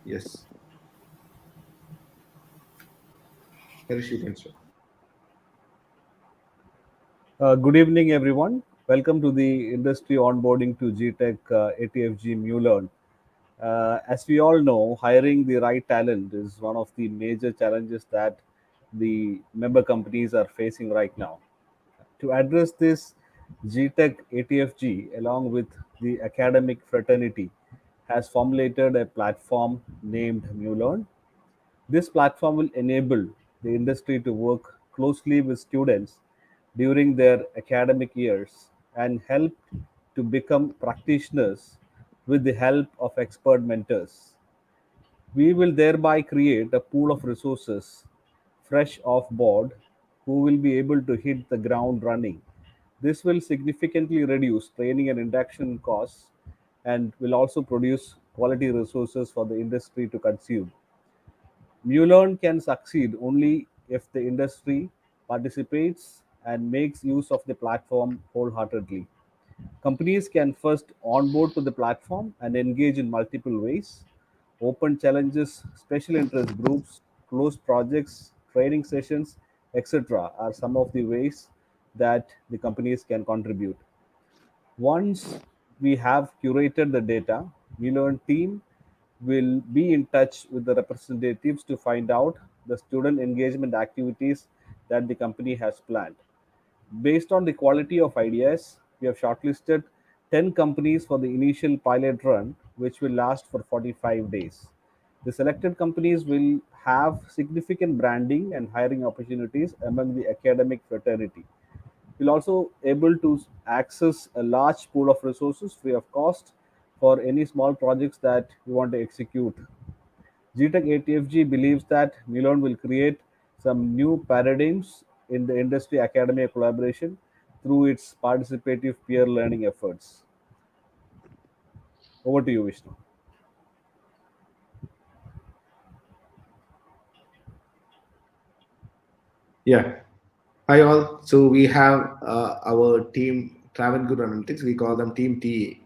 Yes. Harish, you can start. Good evening, everyone. Welcome to the Industry Onboarding to GTECH ATFG 𝝁Learn. As we all know, hiring the right talent is one of the major challenges that the member companies are facing right now. To address this, GTECH ATFG, along with the academic fraternity, has formulated a platform named 𝝁Learn. This platform will enable the industry to work closely with students during their academic years and help to become practitioners with the help of expert mentors. We will thereby create a pool of resources fresh off board who will be able to hit the ground running. This will significantly reduce training and induction costs and will also produce quality resources for the industry to consume. 𝝁Learn can succeed only if the industry participates and makes use of the platform wholeheartedly. Companies can first onboard to the platform and engage in multiple ways. Open challenges, special interest groups, closed projects, training sessions, etc. are some of the ways that the companies can contribute. Once we have curated the data, 𝝁Learn team will be in touch with the representatives to find out the student engagement activities that the company has planned. Based on the quality of ideas, we have shortlisted 10 companies for the initial pilot run, which will last for 45 days. The selected companies will have significant branding and hiring opportunities among the academic fraternity. You'll also able to access a large pool of resources free of cost for any small projects that you want to execute. GTECH ATFG believes that 𝝁Learn will create some new paradigms in the industry academia collaboration through its participative peer learning efforts. Over to you, Vishnu. Yeah. Hi all. So we have our team Travancore Analytics. We call them Team T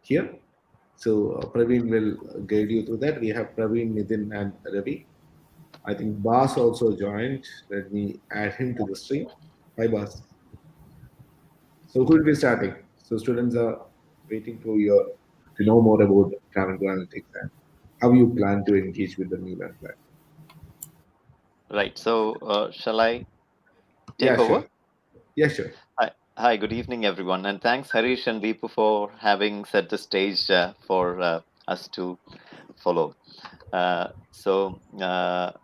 here. So Praveen will guide you through that. We have Praveen, Nitin, and Ravi. I think Bas also joined. Let me add him to the stream. Hi, Bas. So who will be starting? So students are waiting for your to know more about Travancore Analytics and how you plan to engage with the new learn plan. Right. So, shall I Yeah, take over? sure. Yeah, sure. Hi, good evening, everyone. And thanks, Harish and Deepu, for having set the stage for us to follow.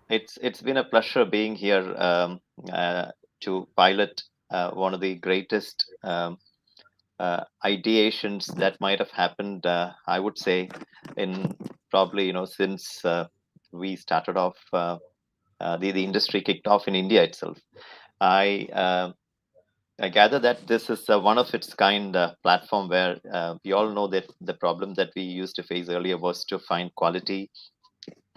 It's been a pleasure being here to pilot one of the greatest ideations that might have happened, I would say, in probably, since we started off, the industry kicked off in India itself. I I gather that this is one of its kind platform where we all know that the problem that we used to face earlier was to find quality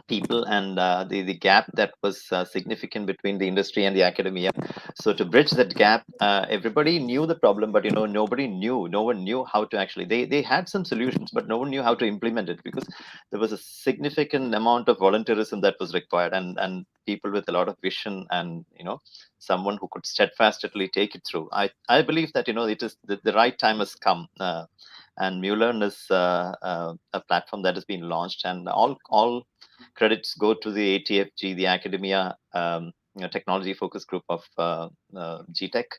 people, and the gap that was significant between the industry and the academia. So to bridge that gap, everybody knew the problem, but no one knew how to actually, they had some solutions, but no one knew how to implement it, because there was a significant amount of volunteerism that was required, and people with a lot of vision, and someone who could steadfastly take it through. I believe that it is the right time has come, and 𝝁Learn is a platform that has been launched, and all credits go to the ATFG, the academia technology focus group of GTECH.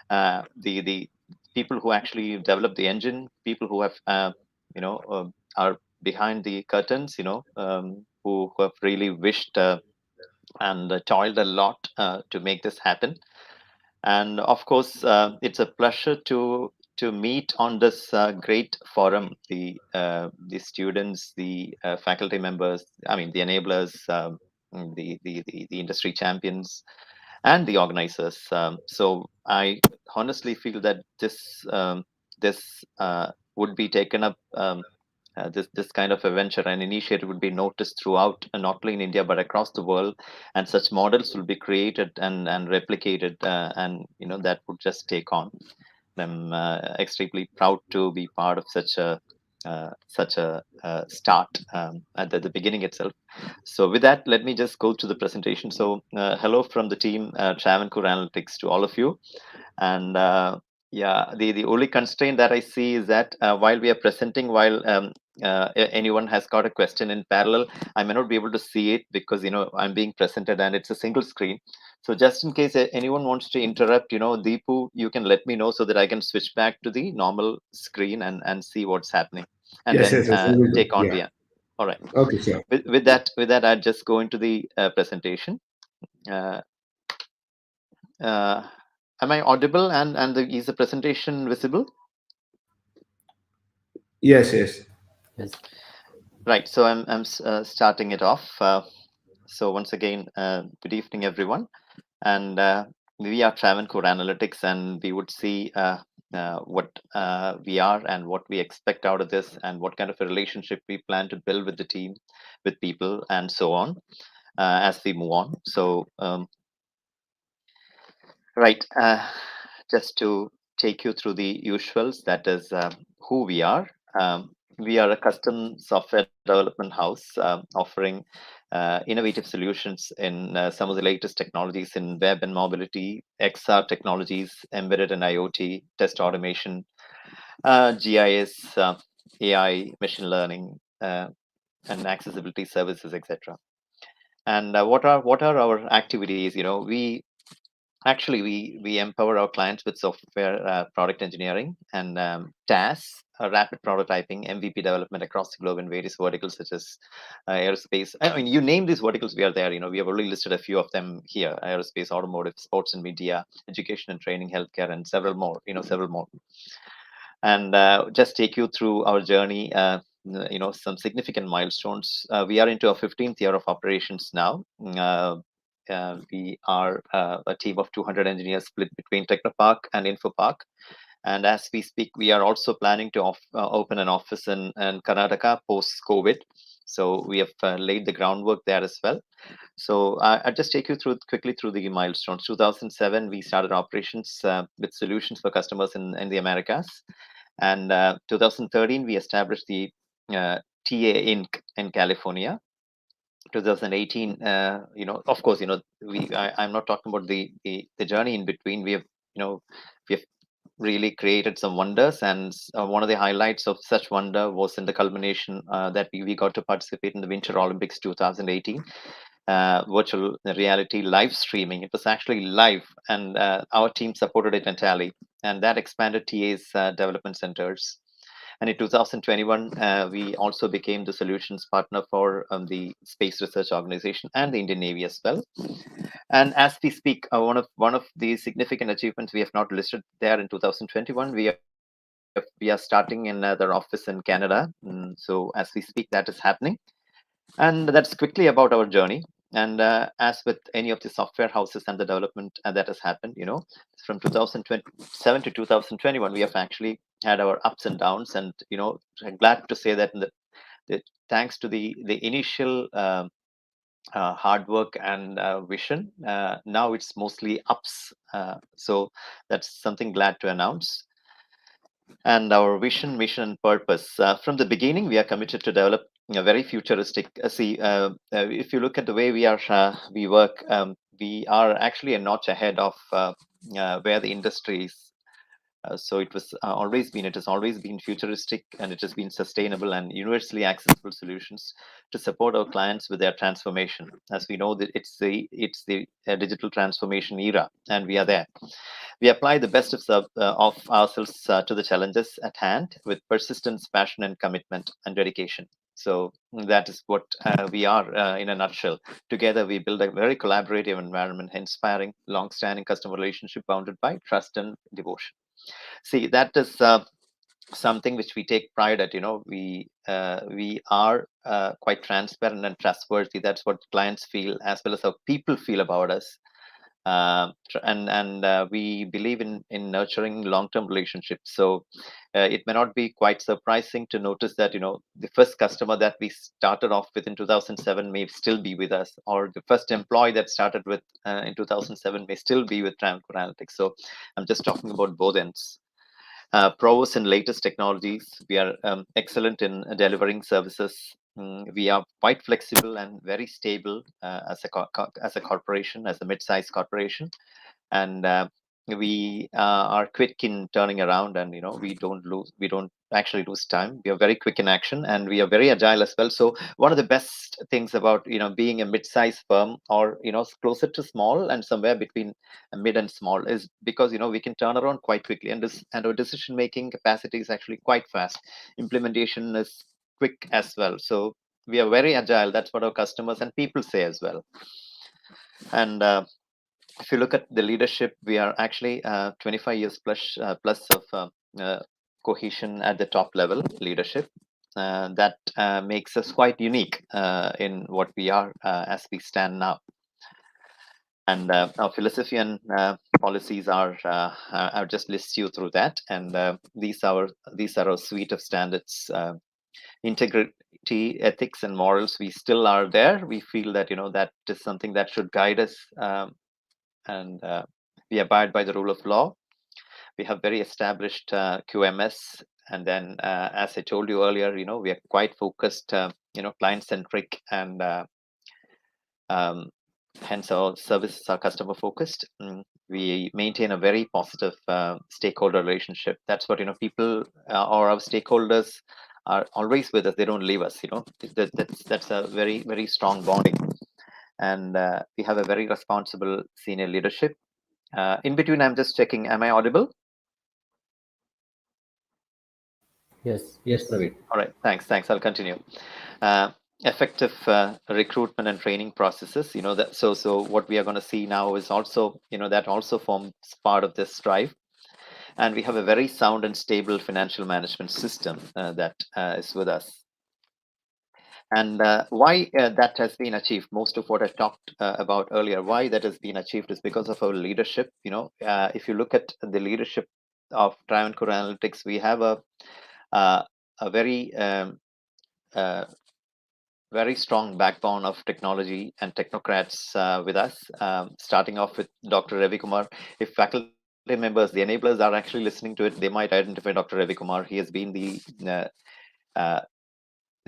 The people who actually developed the engine, people who have are behind the curtains, who have really wished and toiled a lot to make this happen. And of course, it's a pleasure to meet on this great forum the students, the faculty members, I mean the enablers, the industry champions, and the organizers. So I honestly feel that this would be taken up. This kind of a venture and initiative would be noticed throughout, not only in India but across the world, and such models will be created and replicated, and that would just take on. I'm extremely proud to be part of such a such a start at the beginning itself. So with that, let me just go to the presentation. So hello from the team Travancore Analytics to all of you. And yeah, the only constraint that I see is that while we are presenting, while anyone has got a question in parallel, I may not be able to see it because I'm being presented and it's a single screen. So just in case anyone wants to interrupt, Deepu, you can let me know so that I can switch back to the normal screen and see what's happening, and Yes, then yes, yes. We will do. take on Yeah. the. All right. Okay, sure. With that, I'll just go into the presentation. Uh, uh, am I audible is the presentation visible? Yes, yes. Yes. Right. So I'm starting it off. So once again, good evening, everyone. And we are Travancore Analytics, and we would see what we are and what we expect out of this, and what kind of a relationship we plan to build with the team, with people, and so on as we move on. So right, just to take you through the usuals, that is who we are. We are a custom software development house offering innovative solutions in some of the latest technologies in web and mobility, XR technologies, embedded and IoT, test automation, GIS, AI, machine learning, and accessibility services, etc. And what are our activities? We empower our clients with software product engineering and TAS, rapid prototyping, MVP development across the globe in various verticals such as aerospace. I mean, you name these verticals, we are there. We have already listed a few of them here: aerospace, automotive, sports and media, education and training, healthcare, and several more. Several more. And just take you through our journey. Some significant milestones. We are into our 15th year of operations now. We are a team of 200 engineers split between Technopark and Infopark. And as we speak, we are also planning to open an office in Karnataka post-COVID. So we have laid the groundwork there as well. So I'll just take you quickly through the milestones. 2007, we started operations with solutions for customers in the Americas. And 2013, we established the TA Inc. in California. 2018, of course, I'm not talking about the journey in between. We have really created some wonders, and one of the highlights of such wonder was in the culmination that we got to participate in the Winter Olympics 2018. Virtual reality live streaming. It was actually live, and our team supported it entirely, and that expanded TA's development centers. And in 2021, we also became the solutions partner for the Space Research Organization and the Indian Navy as well. And as we speak, one of the significant achievements we have not listed there in 2021, we are starting another office in Canada. So as we speak, that is happening. And that's quickly about our journey. And as with any of the software houses and the development that has happened, from 2007 to 2021, we have actually had our ups and downs. And I'm glad to say that thanks to the initial hard work and vision, now it's mostly ups. So that's something glad to announce. And our vision, mission, and purpose. From the beginning, we are committed to develop a very futuristic. If you look at the way we work, we are actually a notch ahead of where the industry is. So it has always been futuristic, and it has been sustainable and universally accessible solutions to support our clients with their transformation. As we know that it's the digital transformation era, and we are there. We apply the best of ourselves to the challenges at hand with persistence, passion, and commitment and dedication. So that is what we are in a nutshell. Together, we build a very collaborative environment, inspiring, long-standing customer relationship bounded by trust and devotion. See, that is something which we take pride at. We are quite transparent and trustworthy. That's what clients feel, as well as how people feel about us. And we believe in nurturing long-term relationships. So it may not be quite surprising to notice that the first customer that we started off with in 2007 may still be with us, or the first employee that started with in 2007 may still be with Travancore Analytics. So I'm just talking about both ends. pros in latest technologies. We are excellent in delivering services. We are quite flexible and very stable as a corporation, as a mid-sized corporation, and we are quick in turning around, and we don't actually lose time. We are very quick in action, and we are very agile as well. So one of the best things about being a mid-sized firm, or closer to small and somewhere between mid and small, is because we can turn around quite quickly, and our decision making capacity is actually quite fast. Implementation is quick as well. So we are very agile. That's what our customers and people say as well. And if you look at the leadership, we are actually 25 years plus of cohesion at the top level leadership. That makes us quite unique in what we are as we stand now. And our philosophy and policies are, I'll just list you through that. And these are our suite of standards. Integrity, ethics, and morals, we still are there. We feel that that is something that should guide us, and we abide by the rule of law. We have very established QMS, and then as I told you earlier, we are quite focused, client centric, and hence our services are customer focused. We maintain a very positive stakeholder relationship. That's what people or our stakeholders are always with us. They don't leave us. That's a very, very strong bonding. And we have a very responsible senior leadership. In between, I'm just checking, am I audible? Yes, Praveen. All right, thanks. I'll continue. Effective recruitment and training processes. That. So what we are going to see now is also, that also forms part of this drive. And we have a very sound and stable financial management system that is with us. And why that has been achieved, most of what I talked about earlier, why that has been achieved is because of our leadership. If you look at the leadership of Travancore Analytics, we have a very very strong backbone of technology and technocrats with us, starting off with Dr. Ravi Kumar. If faculty members, the enablers, are actually listening to it, they might identify Dr. Ravi Kumar. He has been the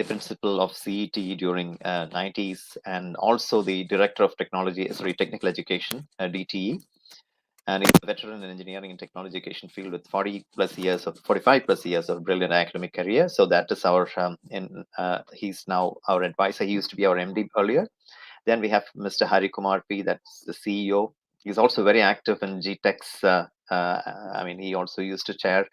principal of CET during 90s, and also the director of technology, technical education, DTE. And he's a veteran in engineering and technology education field with 45 plus years of brilliant academic career. So that is our, he's now our advisor. He used to be our MD earlier. Then we have Mr. Hari Kumar P, that's the CEO. He's also very active in GTECH's. He also used to chair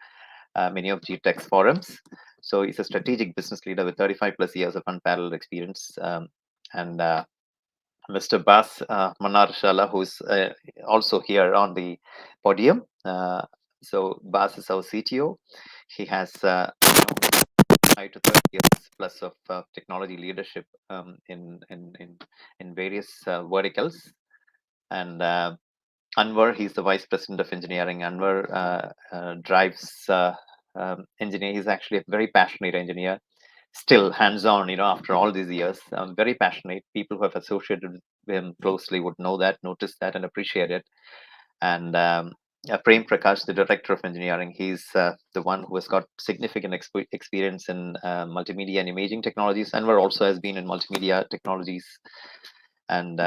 many of GTECH's forums. So he's a strategic business leader with 35 plus years of unparalleled experience. And Mr. Bas Manar, who's also here on the podium. So Bas is our CTO. He has 5 to 30 years plus of technology leadership in various verticals. And Anwar, he's the vice president of engineering. Anwar drives engineering. He's actually a very passionate engineer, still hands-on, after all these years. Very passionate. People who have associated with him closely would know that, notice that, and appreciate it. And Prem Prakash, the director of engineering, he's the one who has got significant experience in multimedia and imaging technologies. Anwar also has been in multimedia technologies. And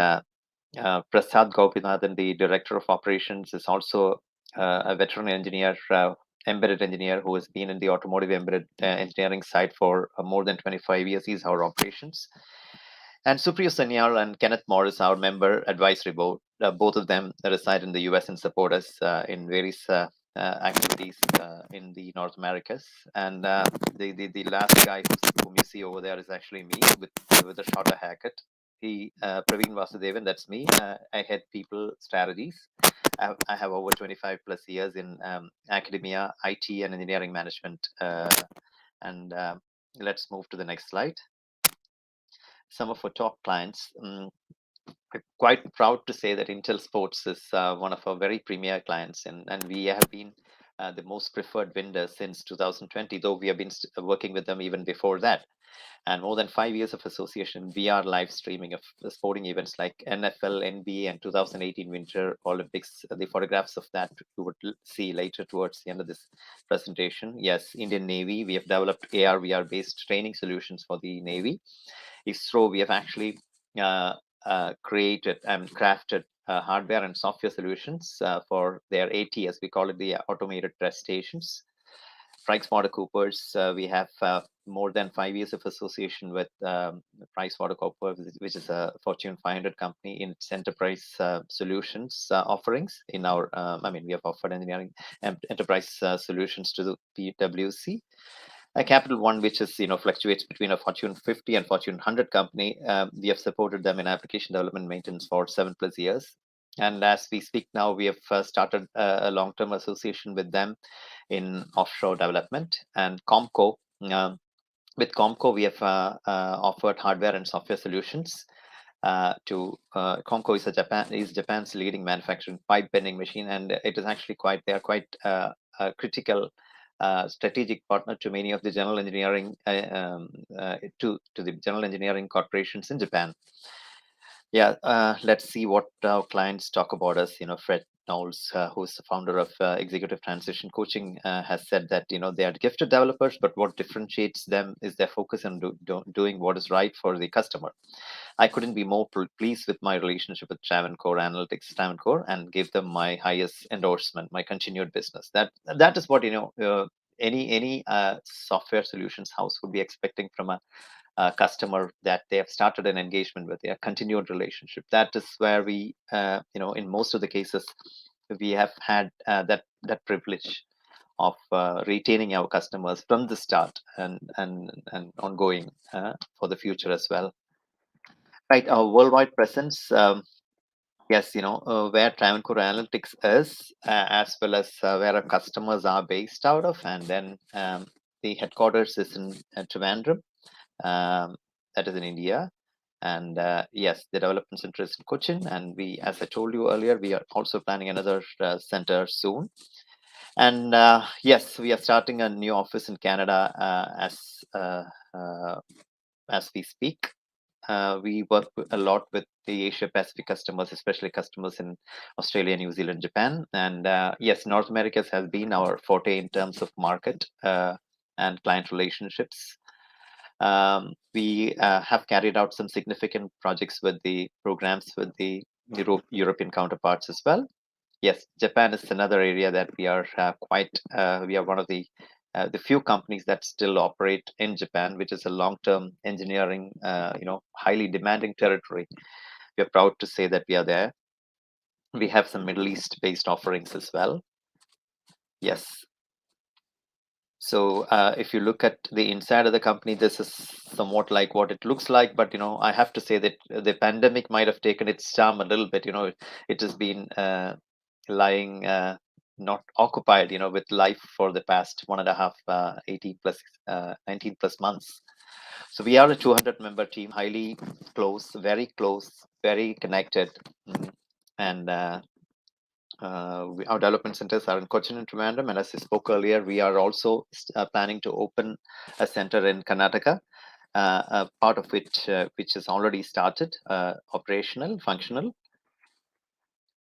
Prasad Gopinathan, the director of operations, is also a veteran engineer, embedded engineer who has been in the automotive embedded engineering side for more than 25 years. He's our operations. And Supriya Sanyal and Kenneth Morris, our member advisory board, both of them reside in the US and support us in various activities in the North Americas. And the last guy whom you see over there is actually me with a shorter haircut. Praveen Vasudevan, that's me. I head people strategies. I have over 25 plus years in academia, IT, and engineering management. And let's move to the next slide. Some of our top clients. Quite proud to say that Intel Sports is one of our very premier clients, and we have been the most preferred vendor since 2020, though we have been working with them even before that. and more than 5 years of association. We are live streaming of the sporting events like NFL, NBA, and 2018 Winter Olympics. The photographs of that you would see later towards the end of this presentation. Yes, Indian Navy, we have developed AR, VR based training solutions for the Navy. ISRO, we have actually created and crafted hardware and software solutions for their ATS, we call it the automated test stations. PricewaterhouseCoopers, we have more than 5 years of association with PricewaterhouseCoopers, which is a Fortune 500 company in its enterprise solutions offerings. In our, we have offered engineering enterprise solutions to the PwC. Capital One, which is fluctuates between a Fortune 50 and Fortune 100 company. We have supported them in application development maintenance for 7+ years. And as we speak now, we have started a long-term association with them in offshore development. And Comco, with Comco, we have offered hardware and software solutions to Comco is Japan's leading manufacturing pipe bending machine, and it is actually they are quite critical strategic partner to many of the general engineering to the general engineering corporations in Japan. Yeah, let's see what our clients talk about us. Fred Knowles, who's the founder of Executive Transition Coaching, has said that they are gifted developers, but what differentiates them is their focus on doing what is right for the customer. I couldn't be more pleased with my relationship with Travancore Analytics, Travancore, and give them my highest endorsement, my continued business. That is what any software solutions house would be expecting from a customer that they have started an engagement with, their continued relationship. That is where we, in most of the cases, we have had that privilege of retaining our customers from the start and ongoing for the future as well. Right, our worldwide presence. Yes, where Travancore Analytics is, as well as where our customers are based out of, and then the headquarters is in Trivandrum. That is in India, and yes, the development center is in Cochin, and we, as I told you earlier, we are also planning another center soon. And yes, we are starting a new office in Canada as we speak. We work a lot with the Asia Pacific customers, especially customers in Australia, New Zealand, Japan, and yes, North America has been our forte in terms of market and client relationships. We have carried out some significant projects with the programs with the European counterparts as well. Yes, Japan is another area that we are we are one of the few companies that still operate in Japan, which is a long-term engineering, highly demanding territory. We are proud to say that we are there. We have some Middle East-based offerings as well. Yes. So if you look at the inside of the company, this is somewhat like what it looks like. But, I have to say that the pandemic might have taken its charm a little bit. It has been lying not occupied, with life for the past 1.5, 18 plus, 19 plus months. So we are a 200-member team, highly close, very connected. And our development centers are in Cochin and Trivandrum, and as I spoke earlier, we are also planning to open a center in Karnataka, a part of which is already started, operational, functional.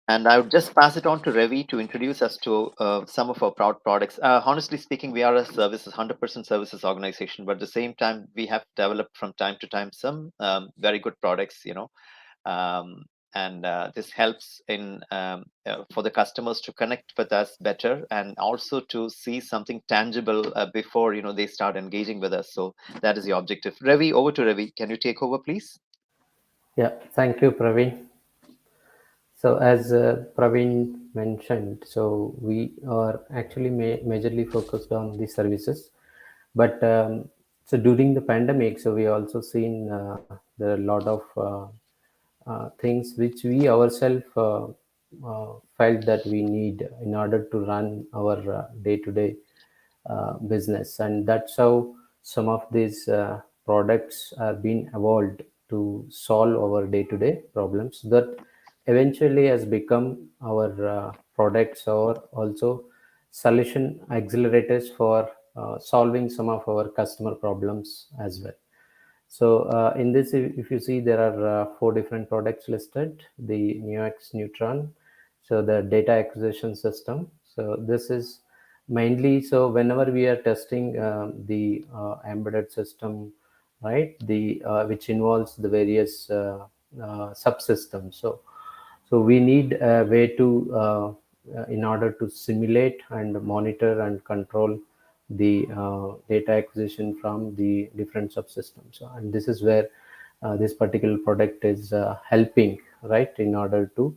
And I would just pass it on to Ravi to introduce us to some of our proud products. Honestly speaking, we are a 100% services organization, but at the same time, we have developed from time to time some very good products, and this helps in for the customers to connect with us better and also to see something tangible before they start engaging with us. So that is the objective. Ravi, over to Ravi. Can you take over, please? Yeah, thank you, Praveen. So as Praveen mentioned, so we are actually majorly focused on the services, but so during the pandemic, so we also seen there are a lot of things which we ourselves felt that we need in order to run our day-to-day business, and that's how some of these products are being evolved to solve our day-to-day problems that eventually has become our products or also solution accelerators for solving some of our customer problems as well. So in this, if you see, there are 4 different products listed. The NUX Neutron, so the data acquisition system. So this is mainly, so whenever we are testing the embedded system, right, the which involves the various subsystems. So we need a way to in order to simulate and monitor and control the data acquisition from the different subsystems. And this is where this particular product is helping, right, in order to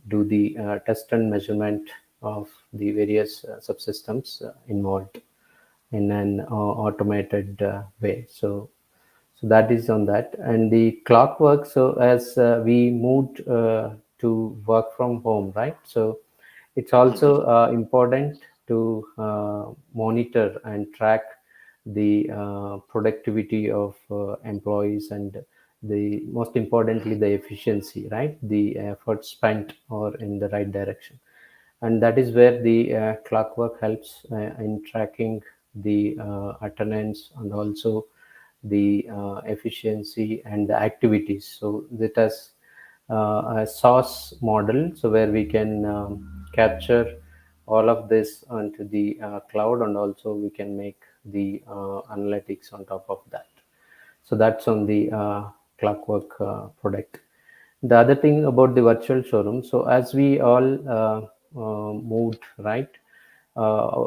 do the test and measurement of the various subsystems involved in an automated way. So that is on that. And the clockwork, so as we moved to work from home, right, so it's also important to monitor and track the productivity of employees, and the most importantly the efficiency, right, the effort spent or in the right direction. And that is where the clockwork helps in tracking the attendance and also the efficiency and the activities. So that has a source model, so where we can capture all of this onto the cloud, and also we can make the analytics on top of that. So that's on the clockwork product. The other thing about the virtual showroom, so as we all moved, right,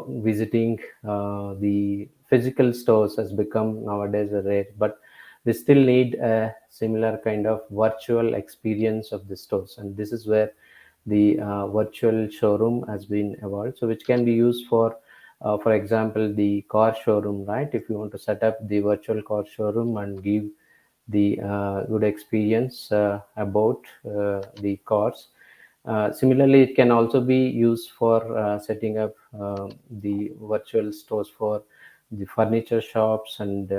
visiting the physical stores has become nowadays a rare, but we still need a similar kind of virtual experience of the stores. And this is where the virtual showroom has been evolved, so which can be used for example, the car showroom, right? If you want to set up the virtual car showroom and give the good experience about the cars. Similarly, it can also be used for setting up the virtual stores for the furniture shops and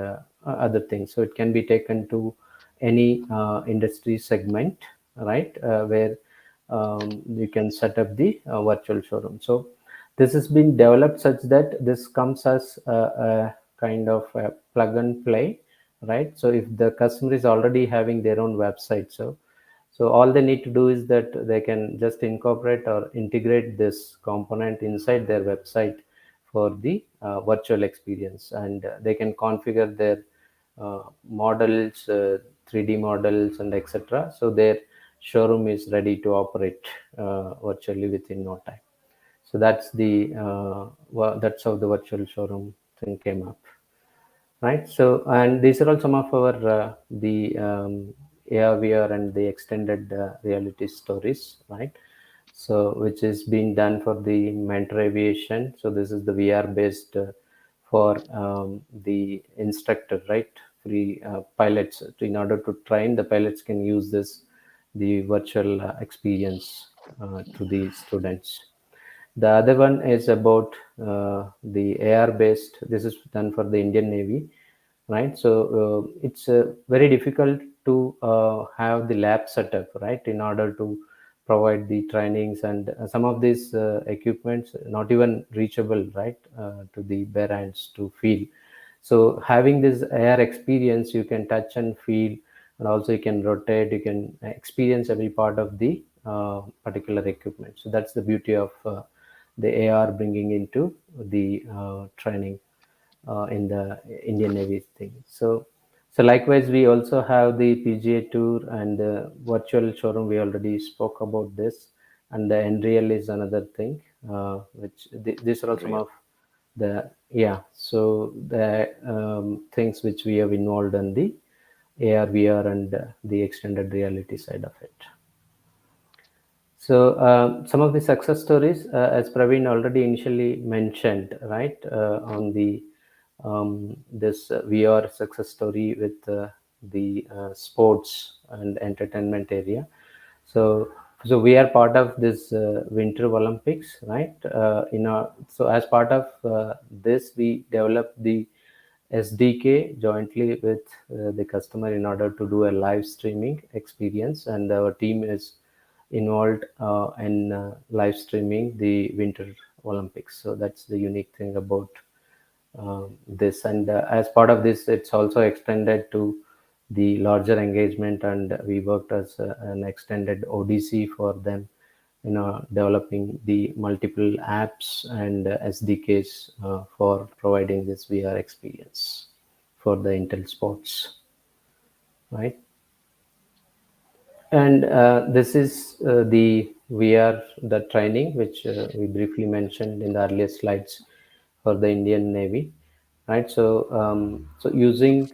other things. So it can be taken to any industry segment, right, where you can set up the virtual showroom. So this has been developed such that this comes as a kind of a plug and play, right? So if the customer is already having their own website, so all they need to do is that they can just incorporate or integrate this component inside their website for the virtual experience, and they can configure their models, 3D models, and etc. So their showroom is ready to operate virtually within no time. So that's the that's how the virtual showroom thing came up, right? So, and these are all some of our the AR, VR, and the extended reality stories, right? So, which is being done for the mentor aviation. So, this is the VR based for the instructor, right? Free pilots. In order to train the pilots, can use this the virtual experience to the students. The other one is about the AR based. This is done for the Indian Navy, right? So it's very difficult to have the lab setup, right, in order to provide the trainings, and some of these equipments not even reachable, right, to the bare hands to feel. So having this AR experience, you can touch and feel, and also you can rotate, you can experience every part of the particular equipment. So that's the beauty of the AR bringing into the training in the Indian Navy thing. So likewise, we also have the PGA Tour and the virtual showroom. We already spoke about this, and the Unreal is another thing, which these are all some Unreal. of the, yeah. So the things which we have involved in the AR, VR, and the extended reality side of it. So some of the success stories, as Praveen already initially mentioned, right, on the this VR success story with the sports and entertainment area. So we are part of this Winter Olympics, right? So as part of this, we developed the SDK jointly with the customer in order to do a live streaming experience, and our team is involved in live streaming the Winter Olympics. So that's the unique thing about this. And as part of this, it's also extended to the larger engagement, and we worked as an extended ODC for them, developing the multiple apps and SDKs for providing this VR experience for the Intel Sports, right? And this is the training which we briefly mentioned in the earlier slides for the Indian Navy, right? So using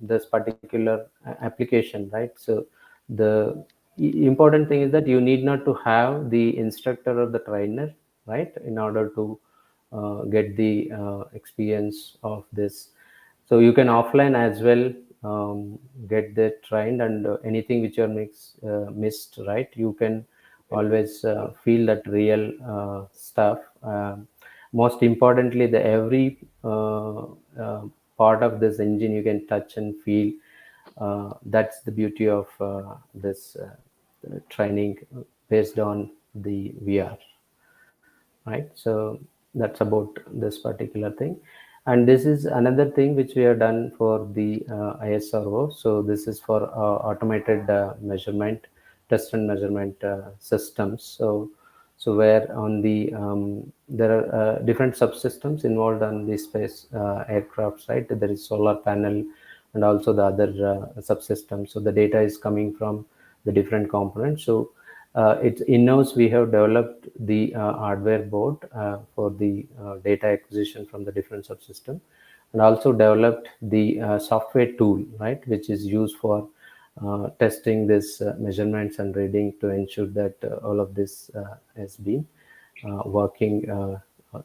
this particular application, right? So the important thing is that you need not to have the instructor or the trainer, right, in order to get the experience of this. So you can offline as well get that trained, and anything which you missed, right, you can always feel that real stuff. Most importantly, the every part of this engine you can touch and feel. That's the beauty of this training based on the VR, right? So that's about this particular thing. And this is another thing which we have done for the ISRO. So this is for automated measurement, test and measurement systems. So where on the there are different subsystems involved on the space aircrafts, right? There is solar panel and also the other subsystems. So the data is coming from the different components. So it's in-house we have developed the hardware board for the data acquisition from the different subsystem, and also developed the software tool, right, which is used for testing this measurements and reading to ensure that all of this has been working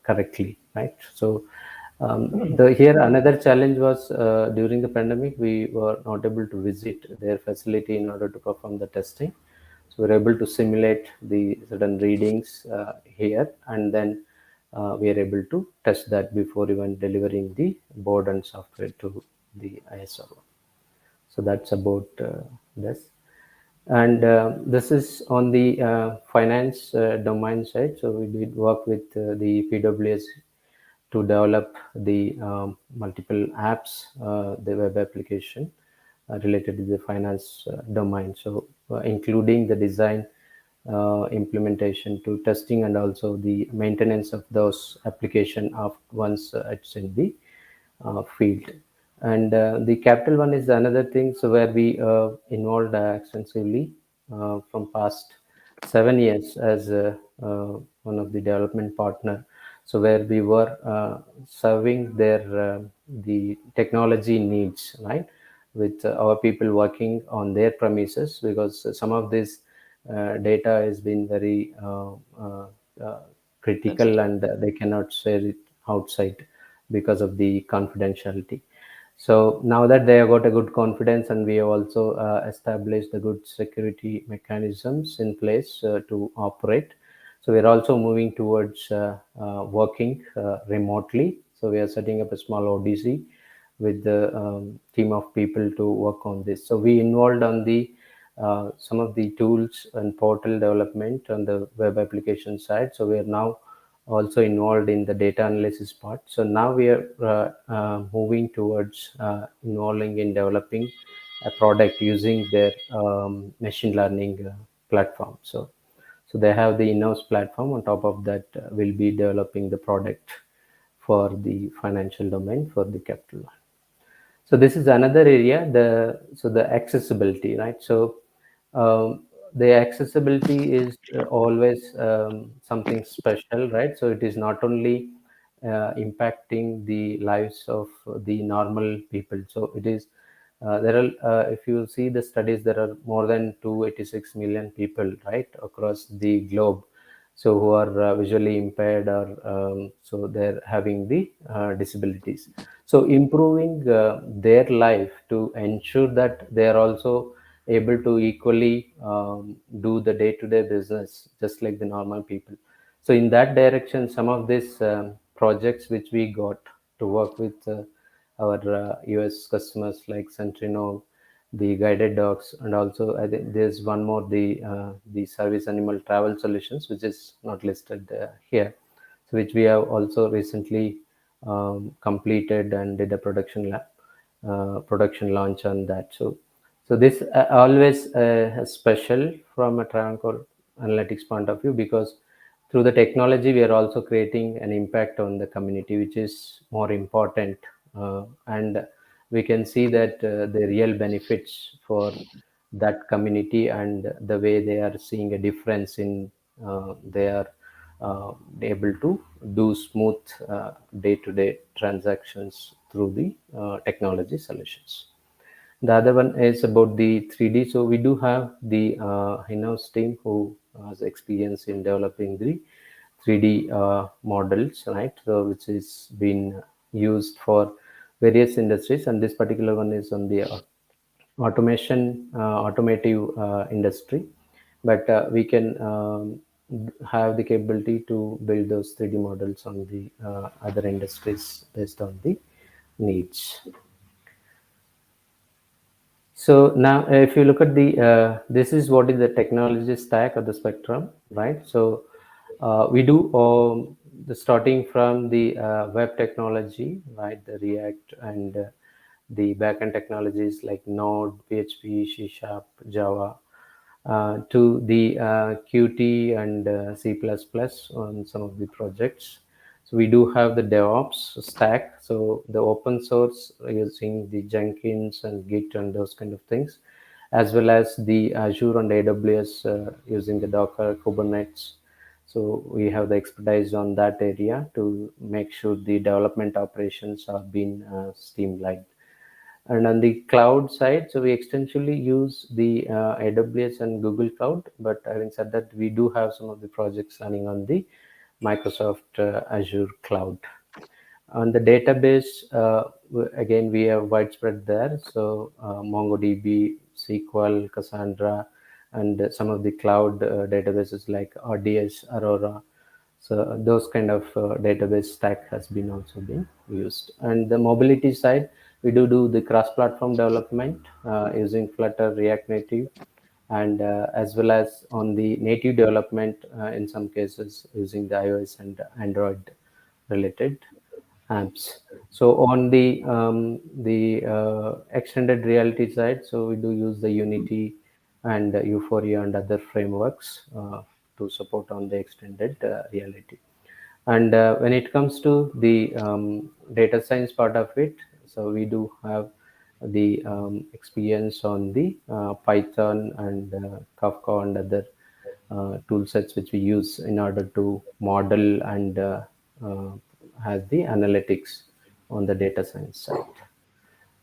correctly, right? So the here another challenge was during the pandemic we were not able to visit their facility in order to perform the testing. So we're able to simulate the certain readings here, and then we are able to test that before even delivering the board and software to the ISRO. So that's about this. And this is on the finance domain side. So we did work with the PWS to develop the multiple apps, the web application related to the finance domain. So including the design, implementation to testing, and also the maintenance of those application of once it's in the field. And the capital one is another thing. So where we involved extensively from past 7 years as one of the development partner. So where we were serving their the technology needs, right, with our people working on their premises, because some of this data has been very critical, and they cannot share it outside because of the confidentiality. So now that they have got a good confidence, and we have also established the good security mechanisms in place to operate. So we are also moving towards working remotely. So we are setting up a small ODC with the team of people to work on this. So we involved on the some of the tools and portal development on the web application side. So we are now also involved in the data analysis part. So now we are moving towards involving in developing a product using their machine learning platform. So they have the in-house platform. On top of that, we'll be developing the product for the financial domain for the capital one. So this is another area, the accessibility, right? So the accessibility is always something special, right? So it is not only impacting the lives of the normal people. So it is there are if you see the studies, there are more than 286 million people, right, across the globe, so who are visually impaired, or so they're having the disabilities. So improving their life to ensure that they are also able to equally do the day-to-day business just like the normal people. So in that direction, some of these projects which we got to work with our US customers like Sentinel, the guided dogs, and also I think there's one more, the service animal travel solutions, which is not listed here, so which we have also recently completed and did a production launch on that. So this always special from a Travancore Analytics point of view, because through the technology we are also creating an impact on the community, which is more important, and we can see that the real benefits for that community and the way they are seeing a difference in their able to do smooth day-to-day transactions through the technology solutions. The other one is about the 3D. So we do have the in-house team who has experience in developing the 3D models, right? So which is been used for various industries, and this particular one is on the automotive industry, but we can have the capability to build those 3D models on the other industries based on the needs. So now, if you look at the, this is what is the technology stack or the spectrum, right? So we do the starting from the web technology, right? The React and the backend technologies like Node, PHP, C Sharp, Java, to the Qt and C++ on some of the projects. So we do have the DevOps stack. So the open source using the Jenkins and Git and those kind of things, as well as the Azure and AWS using the Docker, Kubernetes. So we have the expertise on that area to make sure the development operations are being streamlined. And on the cloud side, so we extensively use the AWS and Google Cloud, but having said that, we do have some of the projects running on the Microsoft Azure Cloud. On the database, again, we have widespread there. So MongoDB, SQL, Cassandra, and some of the cloud databases like RDS, Aurora. So those kind of database stack has been also been used. And the mobility side, we do the cross-platform development using Flutter, React Native, and as well as on the native development in some cases using the iOS and Android related apps. So on the extended reality side, so we do use the Unity and Euphoria and other frameworks to support on the extended reality. And when it comes to the data science part of it, so we do have the experience on the Python and Kafka and other tool sets which we use in order to model and uh, have the analytics on the data science side.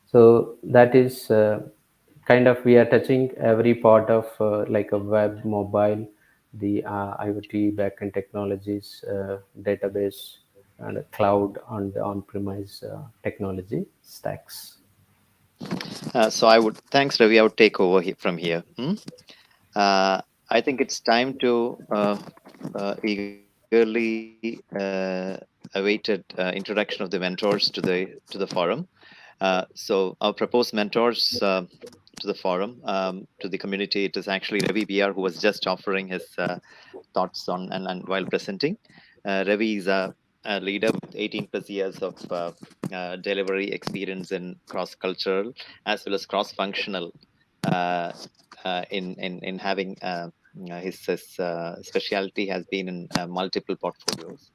So that is kind of, we are touching every part of like a web, mobile, the IoT backend technologies, database, and cloud and on-premise technology stacks. So I would, thanks Ravi, I would take over from here. I think it's time to eagerly awaited introduction of the mentors to the forum. So our proposed mentors to the forum, to the community, it is actually Ravi BR, who was just offering his thoughts on and while presenting. Ravi is a leader with 18 plus years of delivery experience in cross-cultural as well as cross-functional uh, in having his specialty has been in multiple portfolios,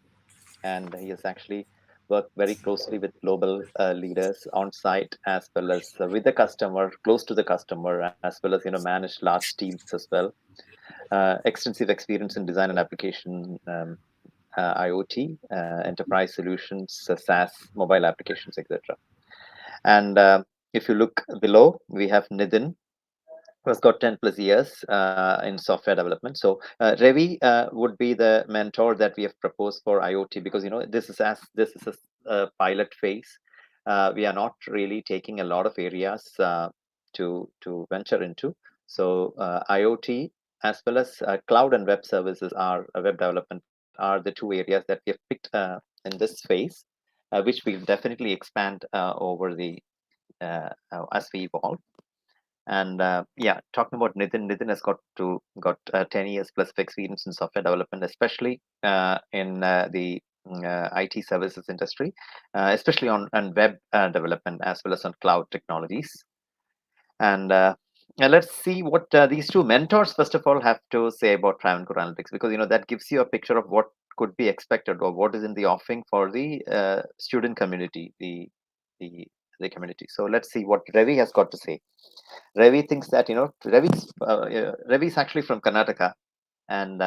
and he has actually worked very closely with global leaders on site as well as with the customer, close to the customer, as well as manage large teams as well. Extensive experience in design and application, IoT, enterprise solutions, SaaS, mobile applications, etc. And if you look below, we have Nitin, who has got 10 plus years in software development. So Ravi would be the mentor that we have proposed for IoT, because this is a pilot phase. We are not really taking a lot of areas to venture into. So IoT as well as cloud and web services are web development are the two areas that we have picked in this phase, which we'll definitely expand over the as we evolve. And yeah, talking about Nitin has got 10 years plus of experience in software development, especially in the IT services industry, especially on web development as well as on cloud technologies. And let's see what these two mentors, first of all, have to say about Travancore Analytics, because that gives you a picture of what could be expected or what is in the offering for the student community, the community. So let's see what Ravi has got to say. Ravi thinks that Ravi's actually from Karnataka, and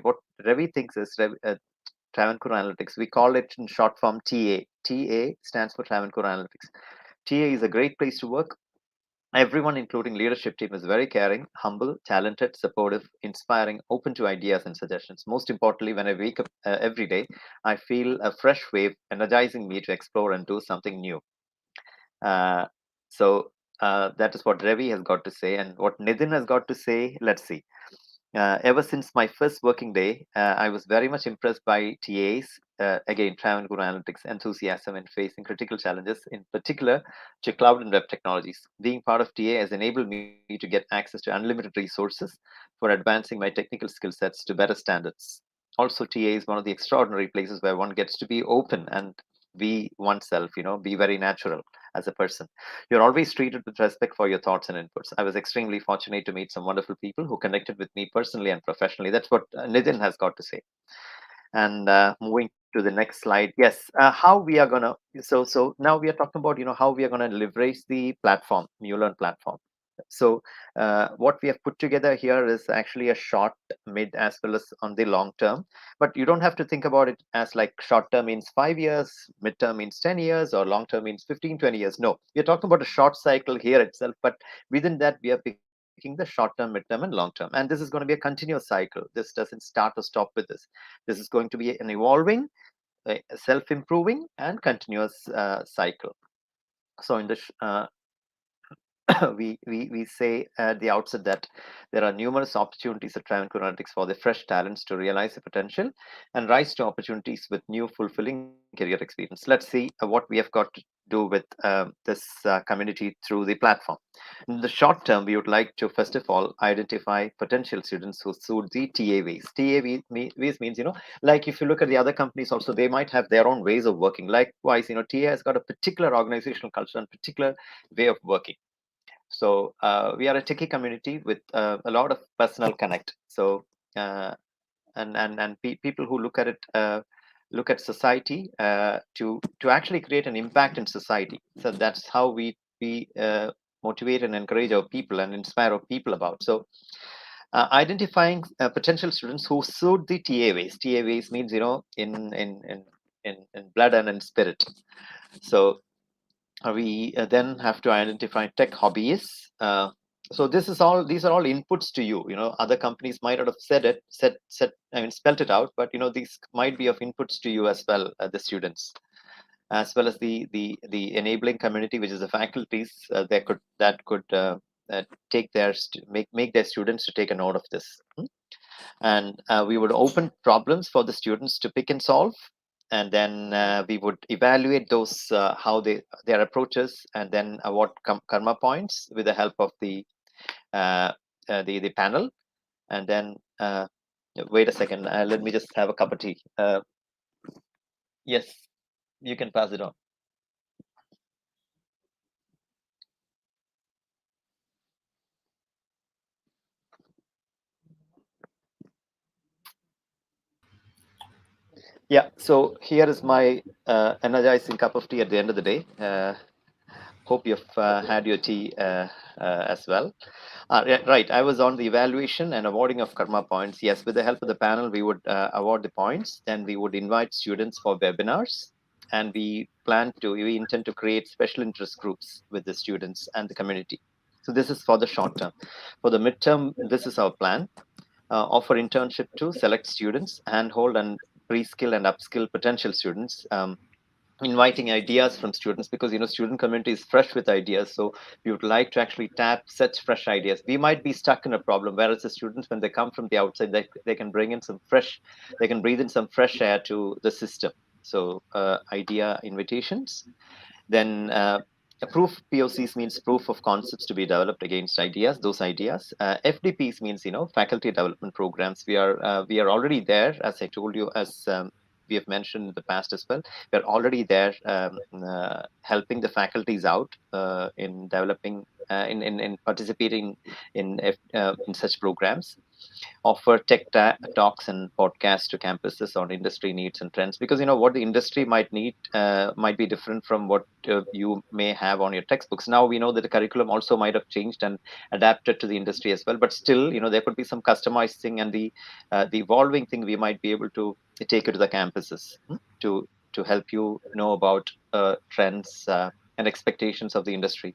what Ravi thinks is Travancore Analytics. We call it in short form TA. TA stands for Travancore Analytics. TA is a great place to work. Everyone, including leadership team, is very caring, humble, talented, supportive, inspiring, open to ideas and suggestions. Most importantly, when I wake up every day, I feel a fresh wave energizing me to explore and do something new. Uh, so that is what Ravi has got to say, and what Nitin has got to say. Let's see. Ever since my first working day, I was very much impressed by TA's, again, Travancore Analytics enthusiasm in facing critical challenges, in particular to cloud and web technologies. Being part of TA has enabled me to get access to unlimited resources for advancing my technical skill sets to better standards. Also, TA is one of the extraordinary places where one gets to be open and be oneself, be very natural as a person. You're always treated with respect for your thoughts and inputs. I was extremely fortunate to meet some wonderful people who connected with me personally and professionally. That's what Nitin has got to say. And moving to the next slide, yes, how we are gonna. So now we are talking about how we are gonna leverage the platform, MuLearn platform. So what we have put together here is actually a short, mid, as well as on the long term. But you don't have to think about it as like short term means 5 years, mid term means 10 years, or long term means 15, 20 years. No, we're talking about a short cycle here itself. But within that, we are picking the short term, mid term, and long term. And this is going to be a continuous cycle. This doesn't start or stop with this. This is going to be an evolving, self-improving, and continuous cycle. So in this we say at the outset that there are numerous opportunities at Travancore Analytics for the fresh talents to realize their potential and rise to opportunities with new fulfilling career experience. Let's see what we have got to do with this community through the platform. In the short term, we would like to first of all identify potential students who suit the TA ways. Ways means, like if you look at the other companies also, they might have their own ways of working. Likewise, TA has got a particular organizational culture and particular way of working. So we are a techie community with a lot of personal connect. So people who look at it, look at society to actually create an impact in society. So that's how we motivate and encourage our people and inspire our people about. So identifying potential students who suit the TA ways. TA ways means in blood and in spirit. So we then have to identify tech hobbyists. So these are all inputs to you. Other companies might not have spelled it out, but these might be of inputs to you as well, the students, as well as the enabling community, which is the faculties that could take make their students to take a note of this. And we would open problems for the students to pick and solve, and then we would evaluate those how their approaches, and then award karma points with the help of the panel. And then wait a second, let me just have a cup of tea. Yes, you can pass it on. Yeah, so here is my energizing cup of tea at the end of the day. Hope you've had your tea as well. Right, I was on the evaluation and awarding of karma points. Yes, with the help of the panel, we would award the points. Then we would invite students for webinars, and we intend to create special interest groups with the students and the community. So this is for the short term. For the midterm, this is our plan. Offer internship to select students, handhold and pre-skill and upskill potential students. Inviting ideas from students, because student community is fresh with ideas, so we would like to actually tap such fresh ideas. We might be stuck in a problem, whereas the students, when they come from the outside, they can bring in they can breathe in some fresh air to the system. So idea invitations. Then Proof POCs means proof of concepts to be developed against ideas. Those ideas. FDPs means faculty development programs. We are already there, as I told you, as we have mentioned in the past as well. We're already there, helping the faculties out in developing, in participating in such programs. Offer talks and podcasts to campuses on industry needs and trends, because what the industry might need might be different from what you may have on your textbooks. Now we know that the curriculum also might have changed and adapted to the industry as well, but still there could be some customized thing, and the evolving thing we might be able to take it to the campuses, to help you know about trends and expectations of the industry.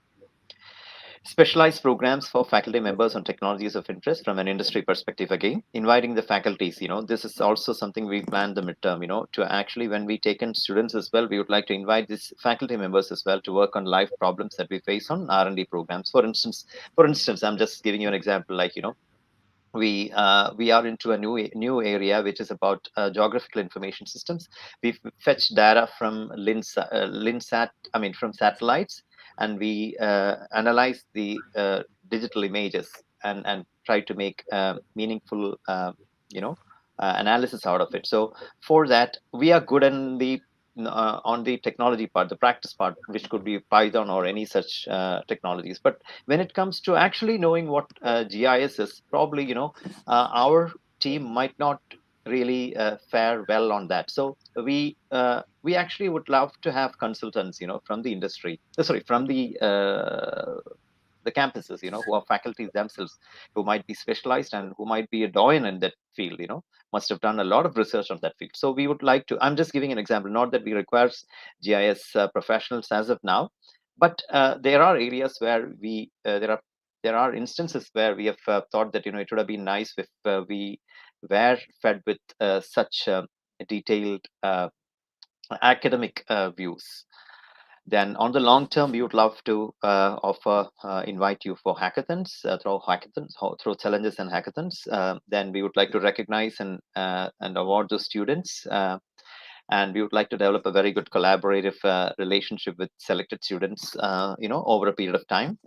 Specialized programs for faculty members on technologies of interest from an industry perspective. Again, inviting the faculties, this is also something we planned the midterm, to actually, when we take in students as well, we would like to invite these faculty members as well to work on live problems that we face on R&D programs. For instance, I'm just giving you an example, like, we are into a new area, which is about geographical information systems. We fetch data from Linsat, from satellites, and we analyze the digital images, and try to make meaningful analysis out of it. So for that, we are good in the on the technology part, the practice part, which could be Python or any such technologies. But when it comes to actually knowing what GIS is, probably our team might not really fare well on that. So we actually would love to have consultants, from the industry, from the campuses, who are faculties themselves, who might be specialized and who might be a doyen in that field, must have done a lot of research on that field. So we would like to, I'm just giving an example, not that we require GIS professionals as of now, but there are areas where there are instances where we have thought that, it would have been nice if we were fed with such detailed academic views. Then on the long term, we would love to invite you for hackathons, through challenges and hackathons. Then we would like to recognize and award those students. And we would like to develop a very good collaborative relationship with selected students, over a period of time.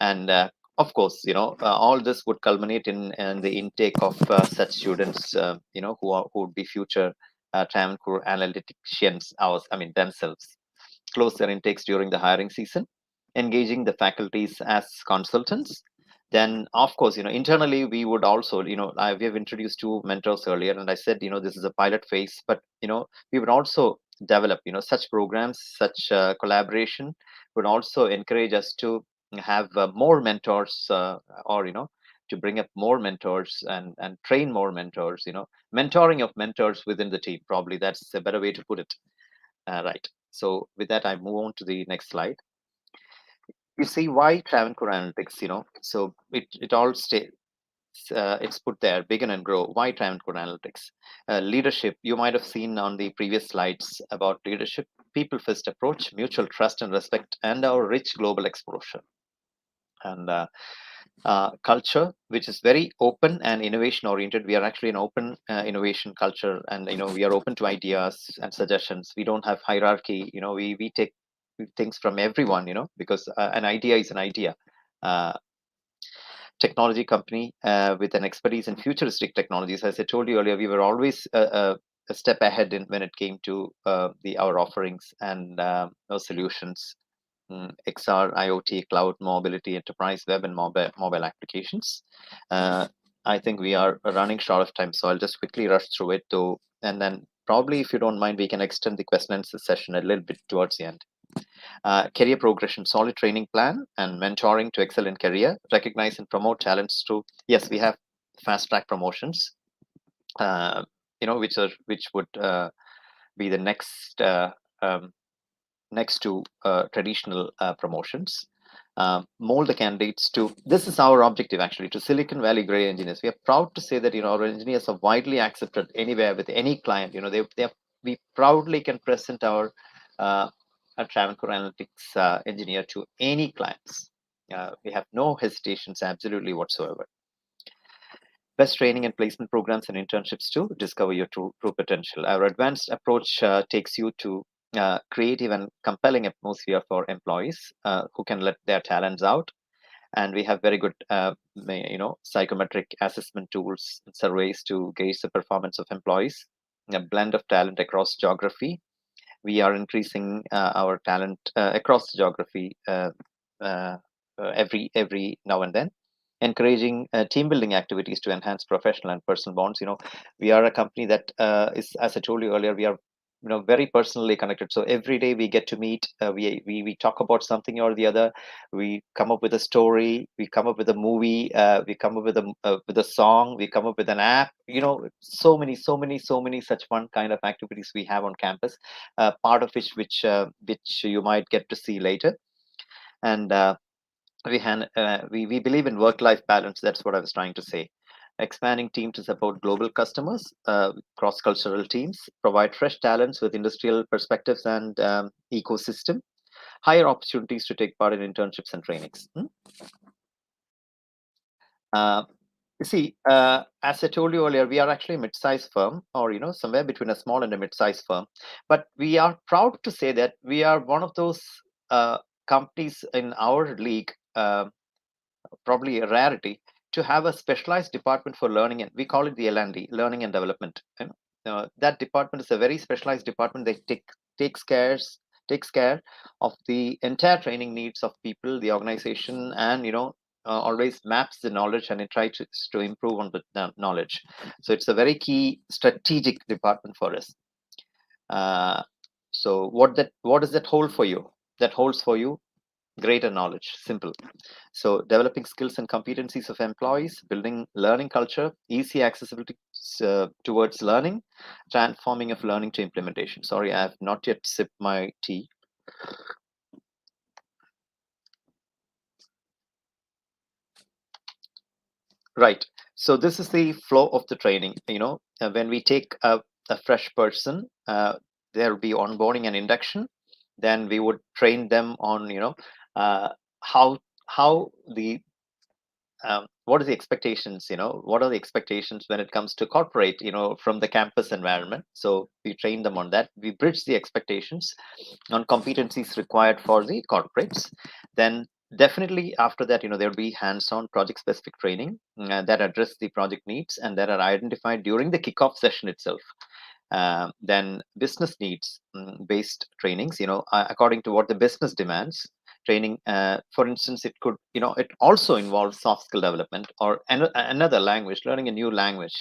And of course, all this would culminate in the intake of such students, who would be future Travancore analyticians, themselves. Close their intakes during the hiring season, engaging the faculties as consultants. Then, of course, internally we would also, we have introduced two mentors earlier, and I said, this is a pilot phase, but we would also develop, such programs, such collaboration would also encourage us to have more mentors, or to bring up more mentors and train more mentors. Mentoring of mentors within the team, probably that's a better way to put it. Right. So with that, I move on to the next slide. You see why Travancore Analytics, so it all stays, it's put there, begin and grow. Why Travancore Analytics? Leadership, you might have seen on the previous slides about leadership, people first approach, mutual trust and respect, and our rich global exposure. And culture, which is very open and innovation oriented. We are actually an open innovation culture, and we are open to ideas and suggestions. We don't have hierarchy. We take things from everyone. Because an idea is an idea. Technology company with an expertise in futuristic technologies. As I told you earlier, we were always a step ahead when it came to our offerings and our solutions. XR, IoT, cloud, mobility, enterprise, web, and mobile applications. I think we are running short of time, so I'll just quickly rush through it, though, and then probably, if you don't mind, we can extend the question and answer session a little bit towards the end. Career progression, solid training plan, and mentoring to excel in career. Recognize and promote talents to. Yes, we have fast track promotions. Which would be the next. Next to traditional promotions. Mold the candidates to, this is our objective actually, to Silicon Valley grade engineers. We are proud to say that our engineers are widely accepted anywhere with any client. We proudly can present our Travancore Analytics engineer to any clients. We have no hesitations absolutely whatsoever. Best training and placement programs and internships to discover your true potential. Our advanced approach takes you to creative and compelling atmosphere for employees who can let their talents out. And we have very good psychometric assessment tools and surveys to gauge the performance of employees, a blend of talent across geography. We are increasing our talent across geography every now and then, encouraging team building activities to enhance professional and personal bonds. We are a company that is, as I told you earlier, we are very personally connected. So every day we get to meet, we talk about something or the other. We come up with a story, we come up with a movie, we come up with a song, we come up with an app. So many such fun kind of activities we have on campus, part of which you might get to see later. And we believe in work-life balance. That's what I was trying to say. Expanding team to support global customers, cross-cultural teams, provide fresh talents with industrial perspectives and ecosystem, higher opportunities to take part in internships and trainings. You see, as I told you earlier, we are actually a mid-sized firm, or somewhere between a small and a mid-sized firm. But we are proud to say that we are one of those companies in our league, probably a rarity, to have a specialized department for learning, and we call it the L&D, learning and development. That department is a very specialized department that takes care of the entire training needs of people, the organization, and always maps the knowledge and it tries to improve on the knowledge. So it's a very key strategic department for us. So what does that hold for you? That holds for you greater knowledge. Simple. So developing skills and competencies of employees, building learning culture, easy accessibility towards learning, transforming of learning to implementation. Sorry, I have not yet sipped my tea. Right. So this is the flow of the training. When we take a fresh person, there will be onboarding and induction. Then we would train them on, how the what are the expectations, what are the expectations when it comes to corporate, from the campus environment. So we train them on that. We bridge the expectations on competencies required for the corporates. Then definitely after that, there will be hands-on project specific training that address the project needs and that are identified during the kickoff session itself. Then business needs based trainings, according to what the business demands. Training, for instance, it could, it also involves soft skill development or another language, learning a new language.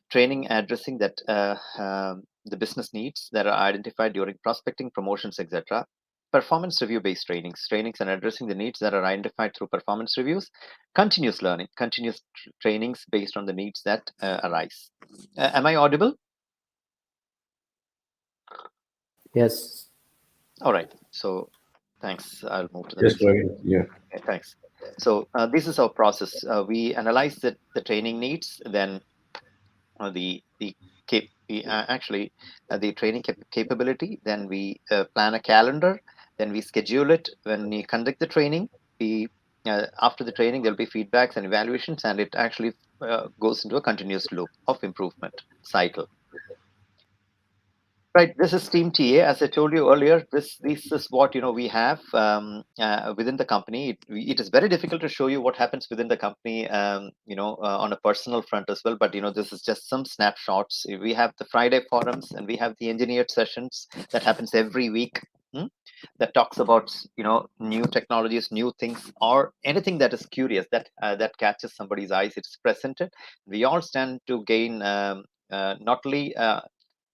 Training addressing that the business needs that are identified during prospecting, promotions, etc. Performance review based trainings and addressing the needs that are identified through performance reviews. Continuous learning, continuous trainings based on the needs that arise. Am I audible? Yes. All right. So thanks. I'll move to the Yes, next. right. Yeah. Okay, thanks. So this is our process. We analyze the training needs, then the training capability. Then we plan a calendar. Then we schedule it. When we conduct the training, we after the training there'll be feedbacks and evaluations, and it actually goes into a continuous loop of improvement cycle. Right, this is Team TA. As I told you earlier, this is what we have within the company. It is very difficult to show you what happens within the company, on a personal front as well. But this is just some snapshots. We have the Friday forums, and we have the engineered sessions that happens every week. That talks about new technologies, new things, or anything that is curious that catches somebody's eyes. It's presented. We all stand to gain not only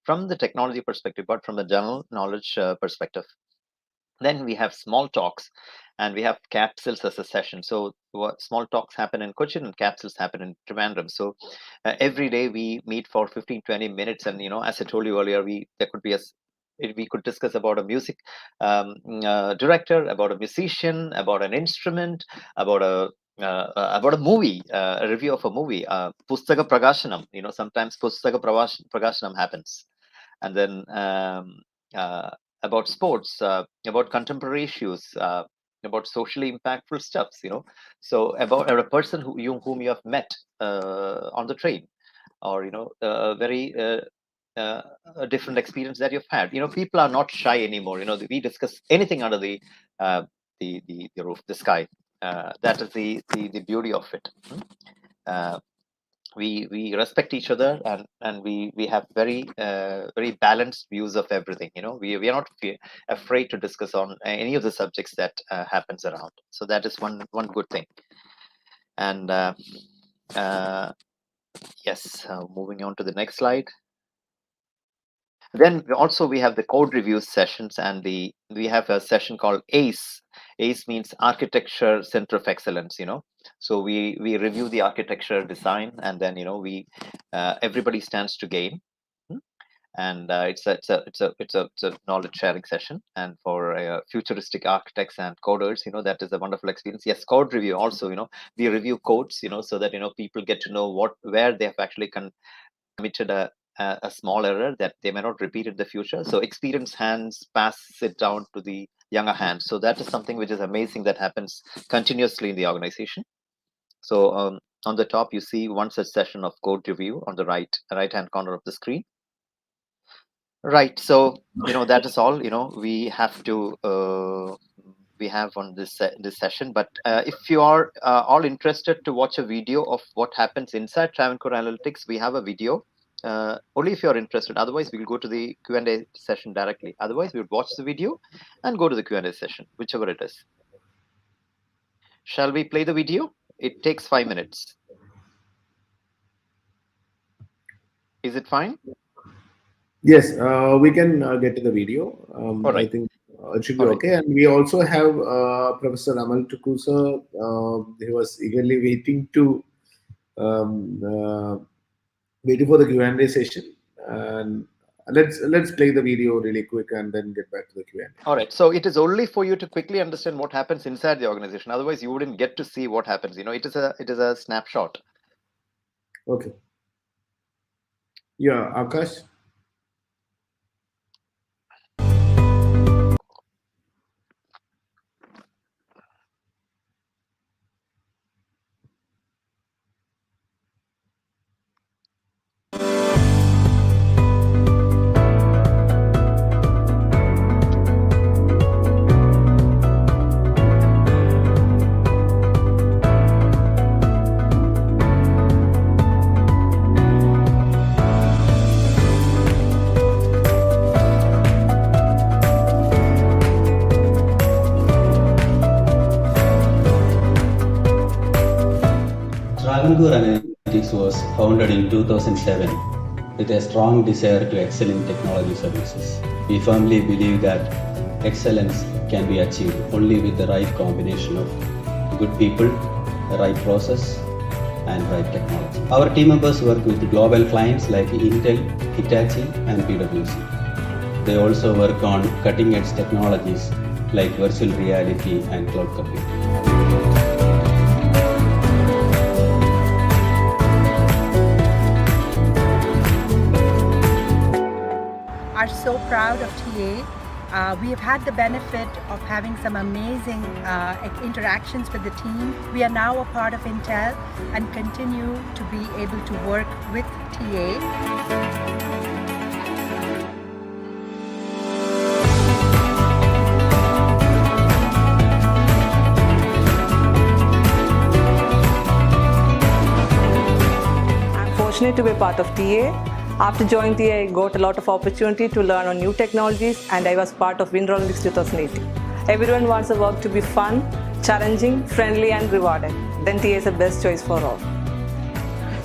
from the technology perspective, but from the general knowledge perspective. Then we have small talks, and we have capsules as a session. So small talks happen in Cochin and capsules happen in Trivandrum. So every day we meet for 15-20 minutes, and as I told you earlier, we could discuss about a music director, about a musician, about an instrument, about a movie, a review of a movie, Pustaka Pragashanam. Sometimes Pustaka Pragashanam happens. And then about sports, about contemporary issues, about socially impactful stuffs, so about a person whom you have met on the train, or very a different experience that you've had. People are not shy anymore. We discuss anything under the roof, the sky. That is the beauty of it. We respect each other, and we have very very balanced views of everything. We are not afraid to discuss on any of the subjects that happens around. So that is one good thing. And yes, moving on to the next slide. Then also we have the code review sessions, and we have a session called ACE. ACE means Architecture Center of Excellence. So we review the architecture design, and then we everybody stands to gain. And it's a knowledge sharing session, and for futuristic architects and coders, that is a wonderful experience. Yes, code review also. We review codes, so that people get to know where they have actually committed a small error that they may not repeat in the future. So experienced hands pass it down to the younger hands. So that is something which is amazing, that happens continuously in the organization. So on the top, you see one such session of code review on the right hand corner of the screen. Right. So that is all we have to we have on this session. But if you are all interested to watch a video of what happens inside Travancore Analytics, we have a video. Only if you're interested. Otherwise, we'll go to the Q&A session directly. Otherwise, we'll watch the video and go to the Q&A session, whichever it is. Shall we play the video? It takes 5 minutes. Is it fine? Yes, we can get to the video. All right. I think it should be okay. And we also have Professor Amal Tukusa. He was eagerly waiting for the Q&A session. And let's play the video really quick and then get back to the Q&A. All right. So it is only for you to quickly understand what happens inside the organization. Otherwise, you wouldn't get to see what happens. It is a snapshot. Okay. Yeah, Akash. Travancore Analytics was founded in 2007 with a strong desire to excel in technology services. We firmly believe that excellence can be achieved only with the right combination of good people, the right process, and right technology. Our team members work with global clients like Intel, Hitachi, and PwC. They also work on cutting-edge technologies like virtual reality and cloud computing. Are so proud of TA. We have had the benefit of having some amazing interactions with the team. We are now a part of Intel and continue to be able to work with TA. Fortunate to be a part of TA. After joining TA, I got a lot of opportunity to learn on new technologies, and I was part of Windows Analytics 2018. Everyone wants the work to be fun, challenging, friendly, and rewarding. Then TA is the best choice for all.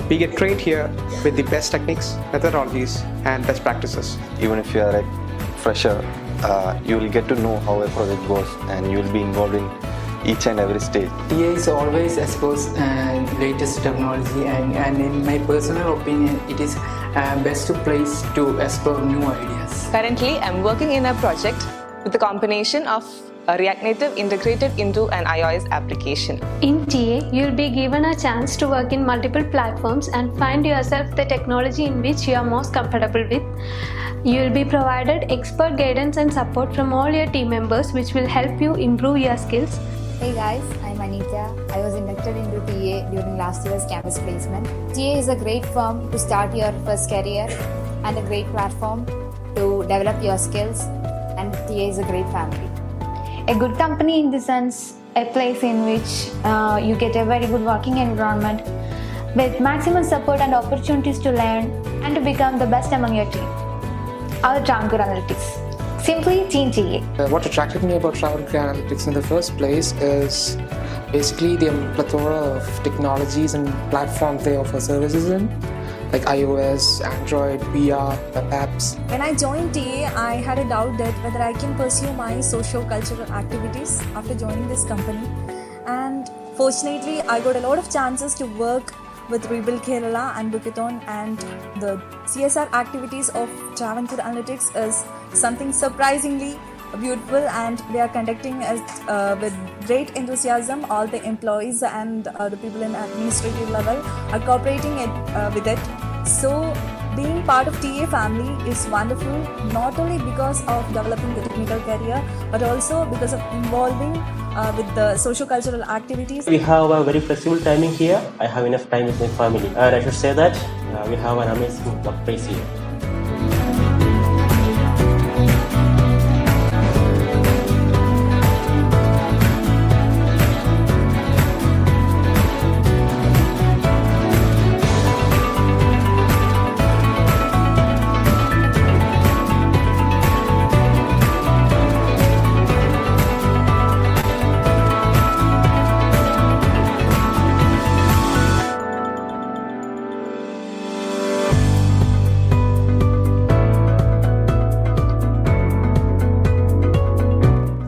We get trained here with the best techniques, methodologies, and best practices. Even if you are a fresher, you will get to know how a project goes, and you will be involved in each and every stage. TA is always exposed latest technology, and in my personal opinion, it is best place to explore new ideas. Currently, I'm working in a project with a combination of a React Native integrated into an iOS application. In TA, you'll be given a chance to work in multiple platforms and find yourself the technology in which you are most comfortable with. You'll be provided expert guidance and support from all your team members, which will help you improve your skills. Hey guys, I'm Anita. I was inducted into TA during last year's campus placement. TA is a great firm to start your first career. and a great platform to develop your skills, and TA is a great family. A good company in the sense a place in which you get a very good working environment with maximum support and opportunities to learn and to become the best among your team. Our Travancore Analytics. Simply Team TA. What attracted me about Travancore Analytics in the first place is basically the plethora of technologies and platforms they offer services in, like iOS, Android, VR, web apps. When I joined TA, I had a doubt that whether I can pursue my socio-cultural activities after joining this company. And fortunately, I got a lot of chances to work with Rebuild Kerala and Bookathon, and the CSR activities of Travancore Analytics is something surprisingly beautiful, and they are conducting it with great enthusiasm. All the employees and the people in administrative level are cooperating with it. So being part of TA family is wonderful, not only because of developing the technical career, but also because of involving with the socio-cultural activities. We have a very flexible timing here. I have enough time with my family, and I should say that we have an amazing workplace here.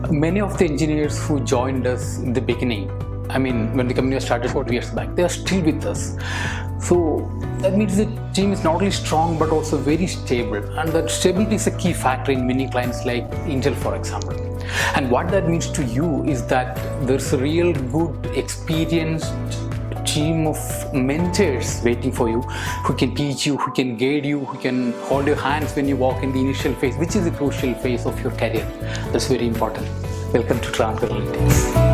Many of the engineers who joined us in the beginning, I mean, when the company started 4 years back, they are still with us. So that means the team is not only strong but also very stable, and that stability is a key factor in many clients like Intel, for example. And what that means to you is that there's a real good, experienced team of mentors waiting for you, who can teach you, who can guide you, who can hold your hands when you walk in the initial phase, which is the crucial phase of your career. That's very important. Welcome to Travancore Analytics.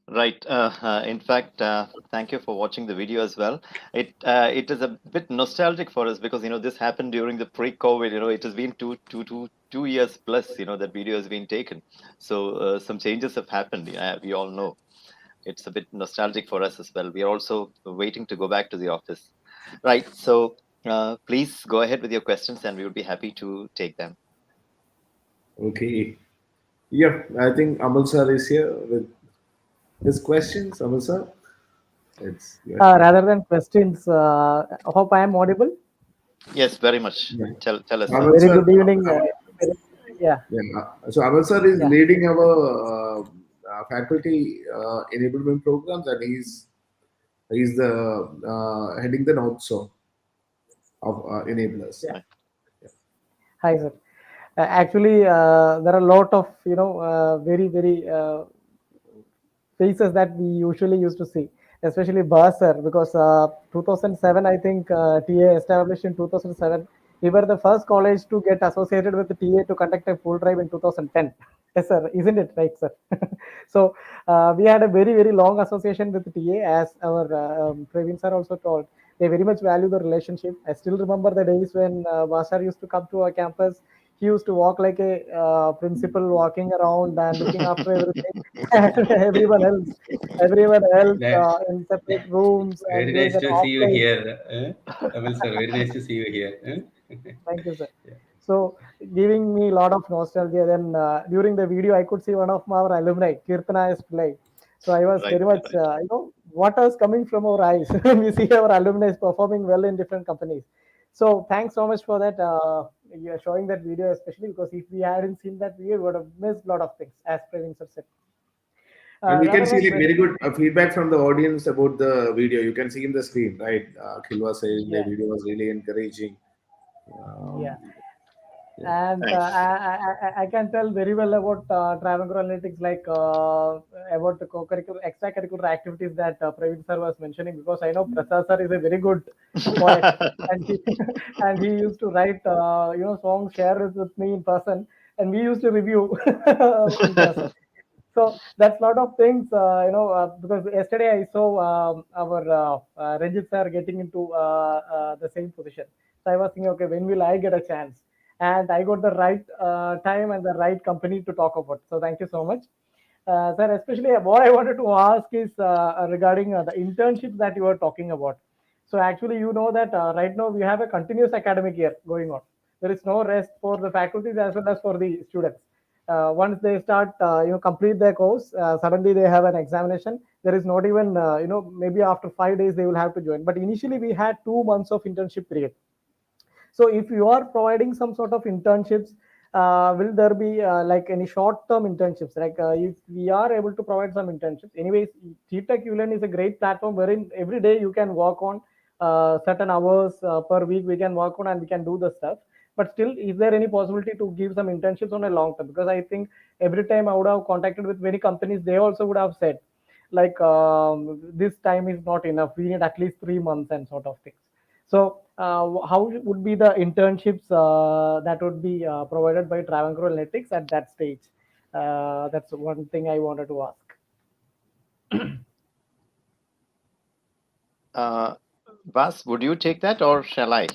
Right. In fact, thank you for watching the video as well. It is a bit nostalgic for us because this happened during the pre-COVID. It has been two years plus. That video has been taken. So some changes have happened. We all know. It's a bit nostalgic for us as well. We are also waiting to go back to the office. Right. So please go ahead with your questions, and we would be happy to take them. Okay. Yeah, I think Amal sir is here with his questions. Amal sir, rather than questions, hope I am audible. Yes, very much. Yeah. Tell us. Very sir, good evening. Yeah. So Amal sir is leading our faculty enablement programs, and he's the heading the North Zone of enablers. Yeah. Hi sir. Actually, there are a lot of very faces that we usually used to see, especially Sir, because 2007, I think TA established in 2007. We were the first college to get associated with the TA to conduct a full drive in 2010. Yes, sir. Isn't it right, sir? So we had a very long association with the TA, as our Praveen sir also told. They very much value the relationship. I still remember the days when Basar used to come to our campus. He used to walk like a principal, walking around and looking after everything. And everyone else in separate rooms. Very nice to see you here, Amal sir. Very nice to see you here. Thank you, sir. Yeah. So, giving me a lot of nostalgia. Then during the video, I could see one of our alumni, Kirtana, is playing. So I was very much, water is coming from our eyes when we see our alumni performing well in different companies. So thanks so much for that. You're showing that video, especially because if we hadn't seen that video, we would have missed a lot of things, as Praveen sir said. And we can see very good feedback from the audience about the video. You can see in the screen, right? Khil was saying the video was really encouraging. And I can tell very well about Travancore Analytics, like about the co-curricular, extracurricular activities that Praveen sir was mentioning, because I know Prasad sir is a very good poet, and he and he used to write songs, share it with me in person, and we used to review in person. So that's lot of things, because yesterday I saw our Ranjit sir getting into the same position. So I was thinking, okay, when will I get a chance? And I got the right time and the right company to talk about. So thank you so much. Sir, especially what I wanted to ask is regarding the internships that you were talking about. So actually, you know that right now we have a continuous academic year going on. There is no rest for the faculties as well as for the students. Once they start, complete their course, suddenly they have an examination. There is not even, maybe after 5 days they will have to join. But initially we had 2 months of internship period. So if you are providing some sort of internships, will there be like any short-term internships? Like if we are able to provide some internships, anyways, GTECH 𝝁Learn is a great platform wherein every day you can work on certain hours per week. We can work on and we can do the stuff. But still, is there any possibility to give some internships on a long term? Because I think every time I would have contacted with many companies, they also would have said, like, this time is not enough. We need at least 3 months and sort of things. So, how would be the internships that would be provided by Travancore Analytics at that stage? That's one thing I wanted to ask. Vas, would you take that or shall I?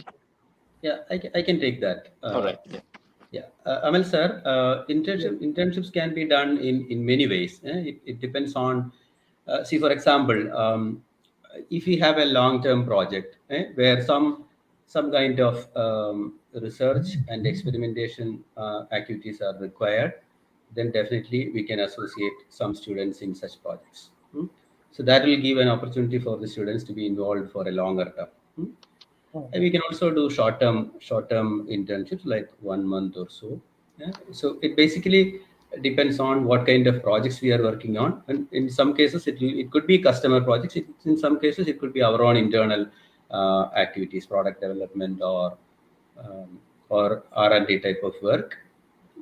Yeah, I can take that. All right. Yeah, Amal sir, internships can be done in many ways. It depends on, see, for example, if we have a long-term project where some kind of research and experimentation activities are required, then definitely we can associate some students in such projects. So that will give an opportunity for the students to be involved for a longer term. And we can also do short-term internships like 1 month or so. So it basically depends on what kind of projects we are working on, and in some cases it could be customer projects. In some cases it could be our own internal activities, product development or R&D type of work.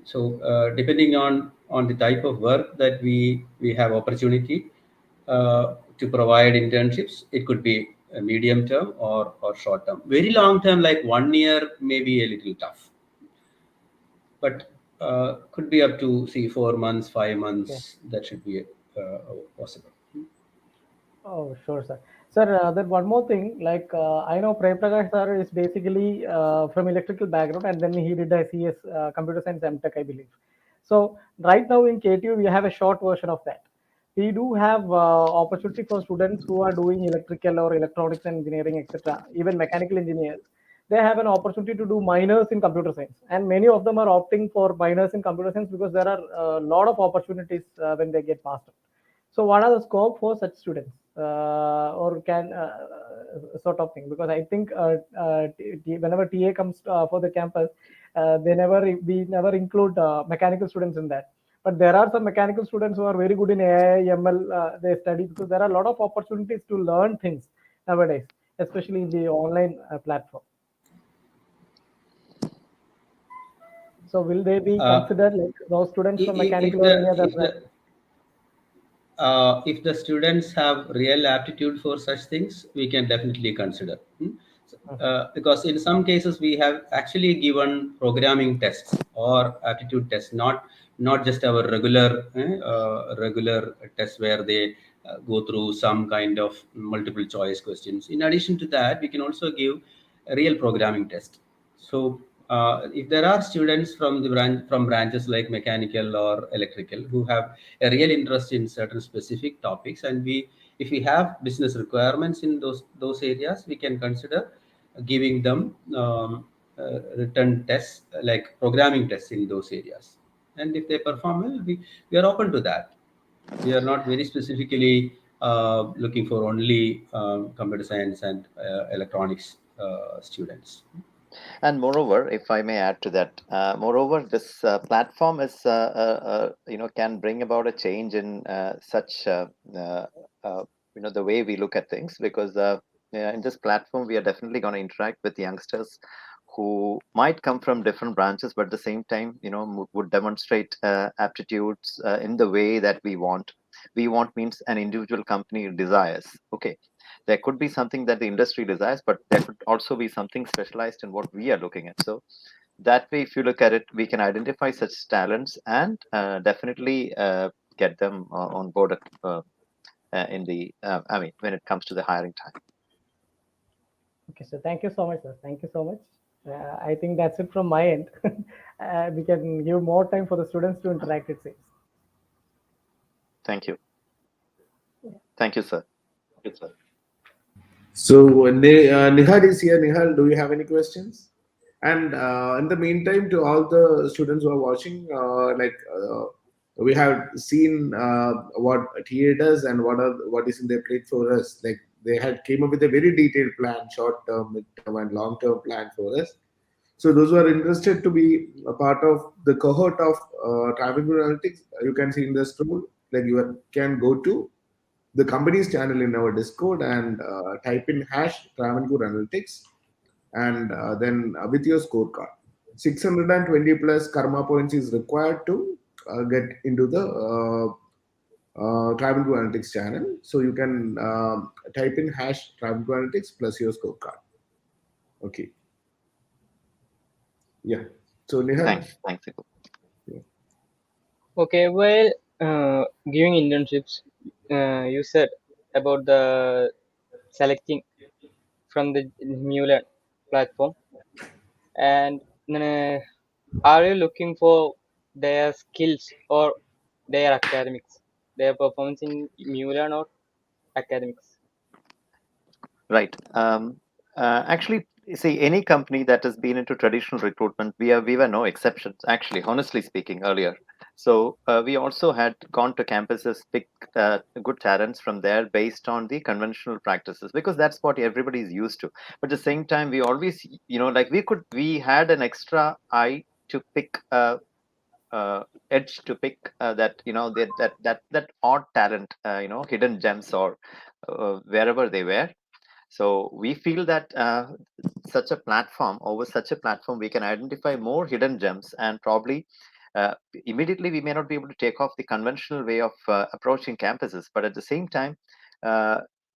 So depending on the type of work that we have opportunity to provide internships, it could be a medium term or short term. Very long term, like 1 year, may be a little tough, but could be up to 4 months, 5 months. That should be possible. Oh, sure, sir. Sir, then one more thing, like I know Prem Prakash sir is basically from electrical background, and then he did a CS computer science MTech, I believe. So right now in KTU, we have a short version of that. We do have opportunity for students who are doing electrical or electronics engineering, etc., even mechanical engineers. They have an opportunity to do minors in computer science, and many of them are opting for minors in computer science because there are a lot of opportunities when they get passed out. So what are the scope for such students, or can sort of thing? Because I think whenever TA comes for the campus, we never include mechanical students in that. But there are some mechanical students who are very good in AI, ML. They study because there are a lot of opportunities to learn things nowadays, especially in the online platform. So will they be considered like those students from mechanical or any other branch? If the students have real aptitude for such things, we can definitely consider. Because in some cases we have actually given programming tests or aptitude tests, not just our regular tests where they go through some kind of multiple choice questions. In addition to that, we can also give a real programming test. So if there are students from branches like mechanical or electrical who have a real interest in certain specific topics, and if we have business requirements in those areas, we can consider giving them written tests like programming tests in those areas. And if they perform well, we are open to that. We are not very specifically looking for only computer science and electronics students. And moreover, if I may add to that, moreover, this platform is, can bring about a change in such, the way we look at things, because in this platform, we are definitely going to interact with youngsters who might come from different branches, but at the same time, would demonstrate aptitudes in the way that we want. We want means an individual company desires. Okay, there could be something that the industry desires, but there could also be something specialized in what we are looking at. So that way, if you look at it, we can identify such talents and definitely get them on board in the, when it comes to the hiring time. Okay, so thank you so much, sir. Thank you so much. I think that's it from my end. We can give more time for the students to interact, it seems. Thank you. Thank you, sir. So Nihal is here. Nihal, do you have any questions? And in the meantime, to all the students who are watching, we have seen what TA does and what is in their plate for us. Like they had came up with a very detailed plan, short term, mid term, and long term plan for us. So those who are interested to be a part of the cohort of Travancore Analytics, you can see in the scroll. Like you can go to the company's channel in our Discord and type in #Travancore Analytics, and then with your scorecard. 620 plus karma points is required to get into the Travancore Analytics channel. So you can type in #Travancore Analytics plus your scorecard. Okay. Yeah. So Nihal. Thanks. Yeah. Okay, while giving internships, you said about the selecting from the 𝝁Learn platform, and are you looking for their skills or their academics, their performance in 𝝁Learn or academics? Right. Actually, see, any company that has been into traditional recruitment, we were no exceptions, actually, honestly speaking, earlier. So we also had gone to campuses, picked good talents from there based on the conventional practices, because that's what everybody is used to. But at the same time, we always, we had an extra eye to pick edge to pick that odd talent, hidden gems, or wherever they were. So we feel that over such a platform, we can identify more hidden gems, and probably immediately we may not be able to take off the conventional way of approaching campuses, but at the same time,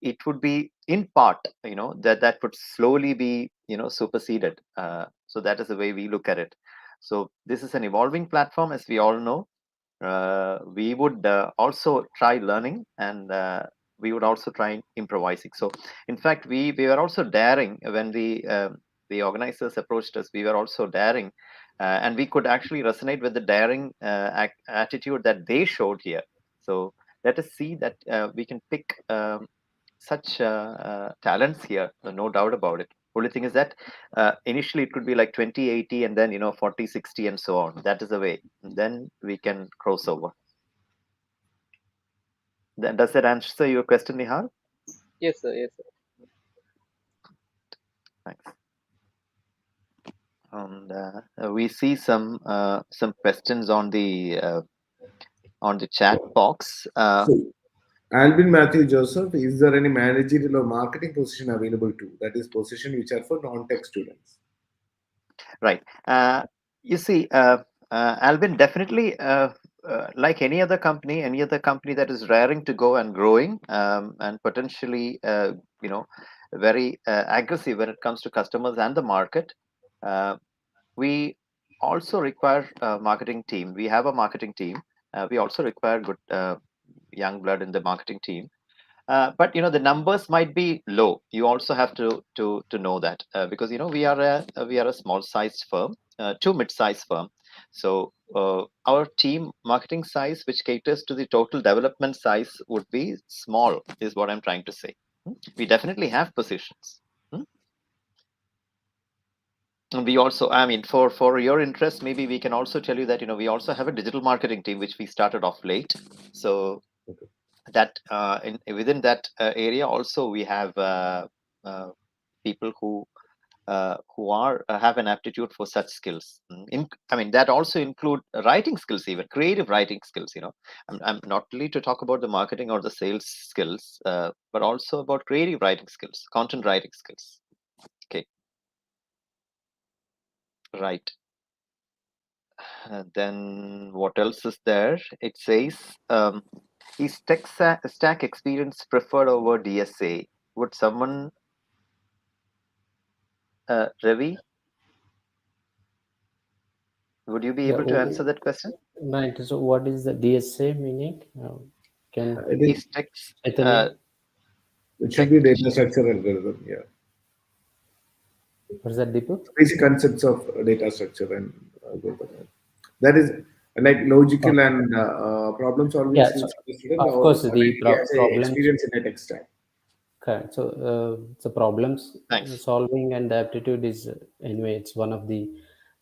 it would be in part, that would slowly be, superseded. So that is the way we look at it. So this is an evolving platform, as we all know. We would also try learning, and we would also try improvising. So in fact, we were also daring when the organizers approached us. We were also daring, and we could actually resonate with the daring attitude that they showed here. So let us see that we can pick such talents here, no doubt about it. Only thing is that initially it could be like 20/80, and then 40/60, and so on. That is the way. And then we can cross over. Does that answer your question, Nihal? Yes, sir. Yes, sir. Thanks. And we see some questions on the chat box. So, Alvin Matthew Joseph, is there any managerial or marketing position available too? That is position which are for non-tech students. Right. You see, Alvin, definitely, like any other company that is raring to go and growing, and potentially, very aggressive when it comes to customers and the market, we also require a marketing team. We have a marketing team. We also require good young blood in the marketing team. But the numbers might be low. You also have to know that, because we are a small sized firm, to mid-sized firm. So our team marketing size, which caters to the total development size, would be small, is what I'm trying to say. We definitely have positions. And we also, for your interest, maybe we can also tell you that we also have a digital marketing team which we started off late. So that within that area also we have people who have an aptitude for such skills. That also include writing skills, even creative writing skills. I'm not only to talk about the marketing or the sales skills, but also about creative writing skills, content writing skills. Okay. Right. Then what else is there? It says, is tech stack experience preferred over DSA? Would someone, Ravi, would you be Yeah. able to answer that question? Right. So, what is the DSA meaning? Can Is tech, it should be data structure algorithm. Yeah. What is that, Deepu? Basic concepts of data structure and algorithm. That is like logical and problem solving Yeah. skills So, of the student, of or course, the he has a problems. experience in a tech stack. Correct. So, the problems Thanks. solving and the aptitude is anyway, it's one of the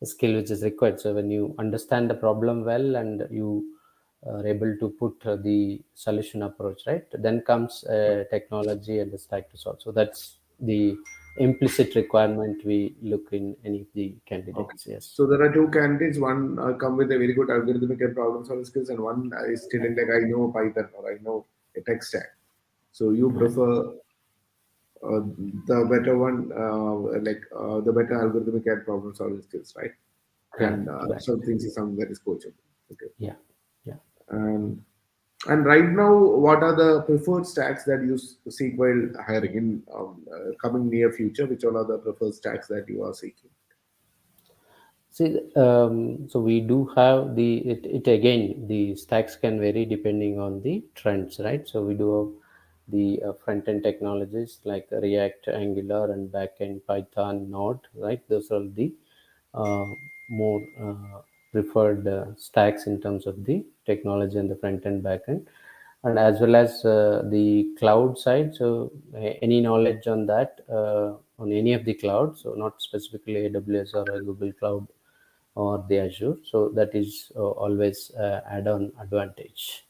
skill which is required. So, when you understand the problem well and you are able to put the solution approach right, then comes technology and the stack to solve. So, that's the implicit requirement we look in any of the candidates. Yes. So there are two candidates. One come with a very good algorithmic and problem solving skills, and one is still like I know Python or I know a tech stack. So you prefer the better one, the better algorithmic and problem solving skills, right? And some things is something that is coachable. Okay. Yeah. Yeah. And right now, what are the preferred stacks that you seek while hiring in coming near future? Which all are the preferred stacks that you are seeking? See, so we do have it again, the stacks can vary depending on the trends, right? So we do have the front-end technologies like React, Angular, and back-end Python, Node, right? Those are the more preferred stacks in terms of the technology and the front-end, back-end. And as well as the cloud side. So any knowledge on that, on any of the clouds, so not specifically AWS or Google Cloud or the Azure. So that is always add-on advantage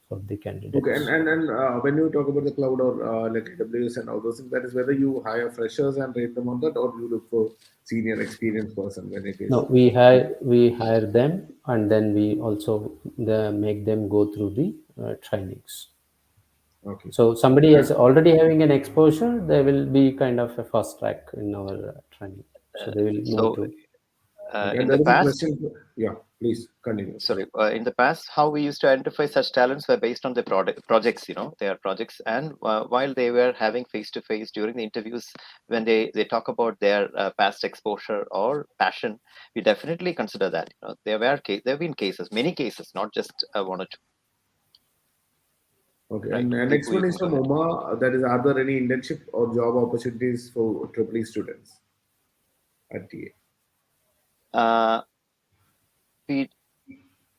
for the candidates. Okay, and when you talk about the cloud or like AWS and all those things, that is whether you hire freshers and rate them on that, or you look for senior experienced person when it is. No, we hire them, and then we also make them go through the trainings. Okay. So somebody is already having an exposure, they will be kind of a fast track in our training. So they will move to. In the past, yeah, please continue. Sorry, in the past, how we used to identify such talents were based on the projects, their projects. And while they were having face-to-face during the interviews, when they talk about their past exposure or passion, we definitely consider that. There have been cases, many cases, not just one or two. Okay, Right. and next one is from Uma. That is, are there any internship or job opportunities for EEE students at TA?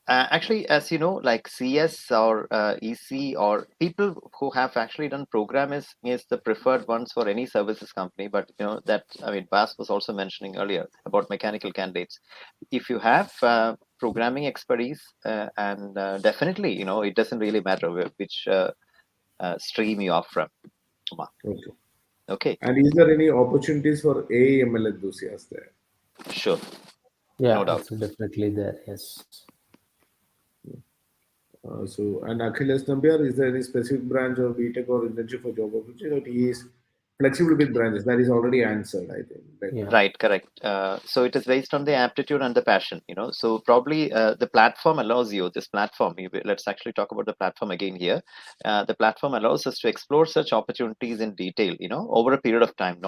Actually, as you know, like CS or EC or people who have actually done program is the preferred ones for any services company. But that, I mean, Bas was also mentioning earlier about mechanical candidates. If you have programming expertise, and definitely, it doesn't really matter which stream you are from. Okay. Okay. And is there any opportunities for AML enthusiasts there? Sure. Yeah, no doubt. it's definitely there. Yes. And Achilles Nambiar, is there any specific branch of BTech or internship for job opportunity? Or he is flexible with branches? That is already answered, I think. Right, correct. So it is based on the aptitude and the passion, So probably the platform allows you, this platform, let's actually talk about the platform again here. The platform allows us to explore such opportunities in detail, over a period of time.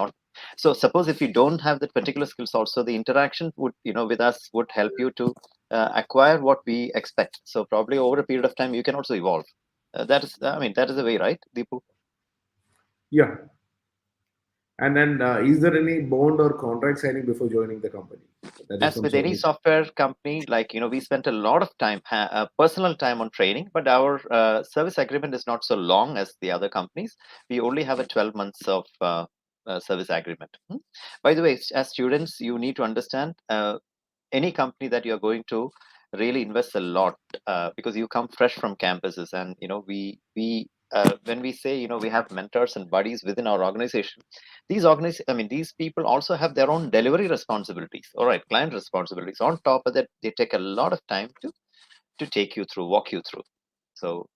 So suppose if you don't have that particular skills also, the interaction would, with us would help you to acquire what we expect. So probably over a period of time, you can also evolve. That is the way, right, Deepu? Yeah. And then, is there any bond or contract signing before joining the company? As with any software company, like, we spent a lot of time, personal time on training, but our service agreement is not so long as the other companies. We only have a 12 months of service agreement. By the way, as students, you need to understand any company that you're going to really invest a lot because you come fresh from campuses, and we when we say we have mentors and buddies within our organization, these people also have their own delivery responsibilities, all right, client responsibilities. On top of that, they take a lot of time to take you through, walk you through. So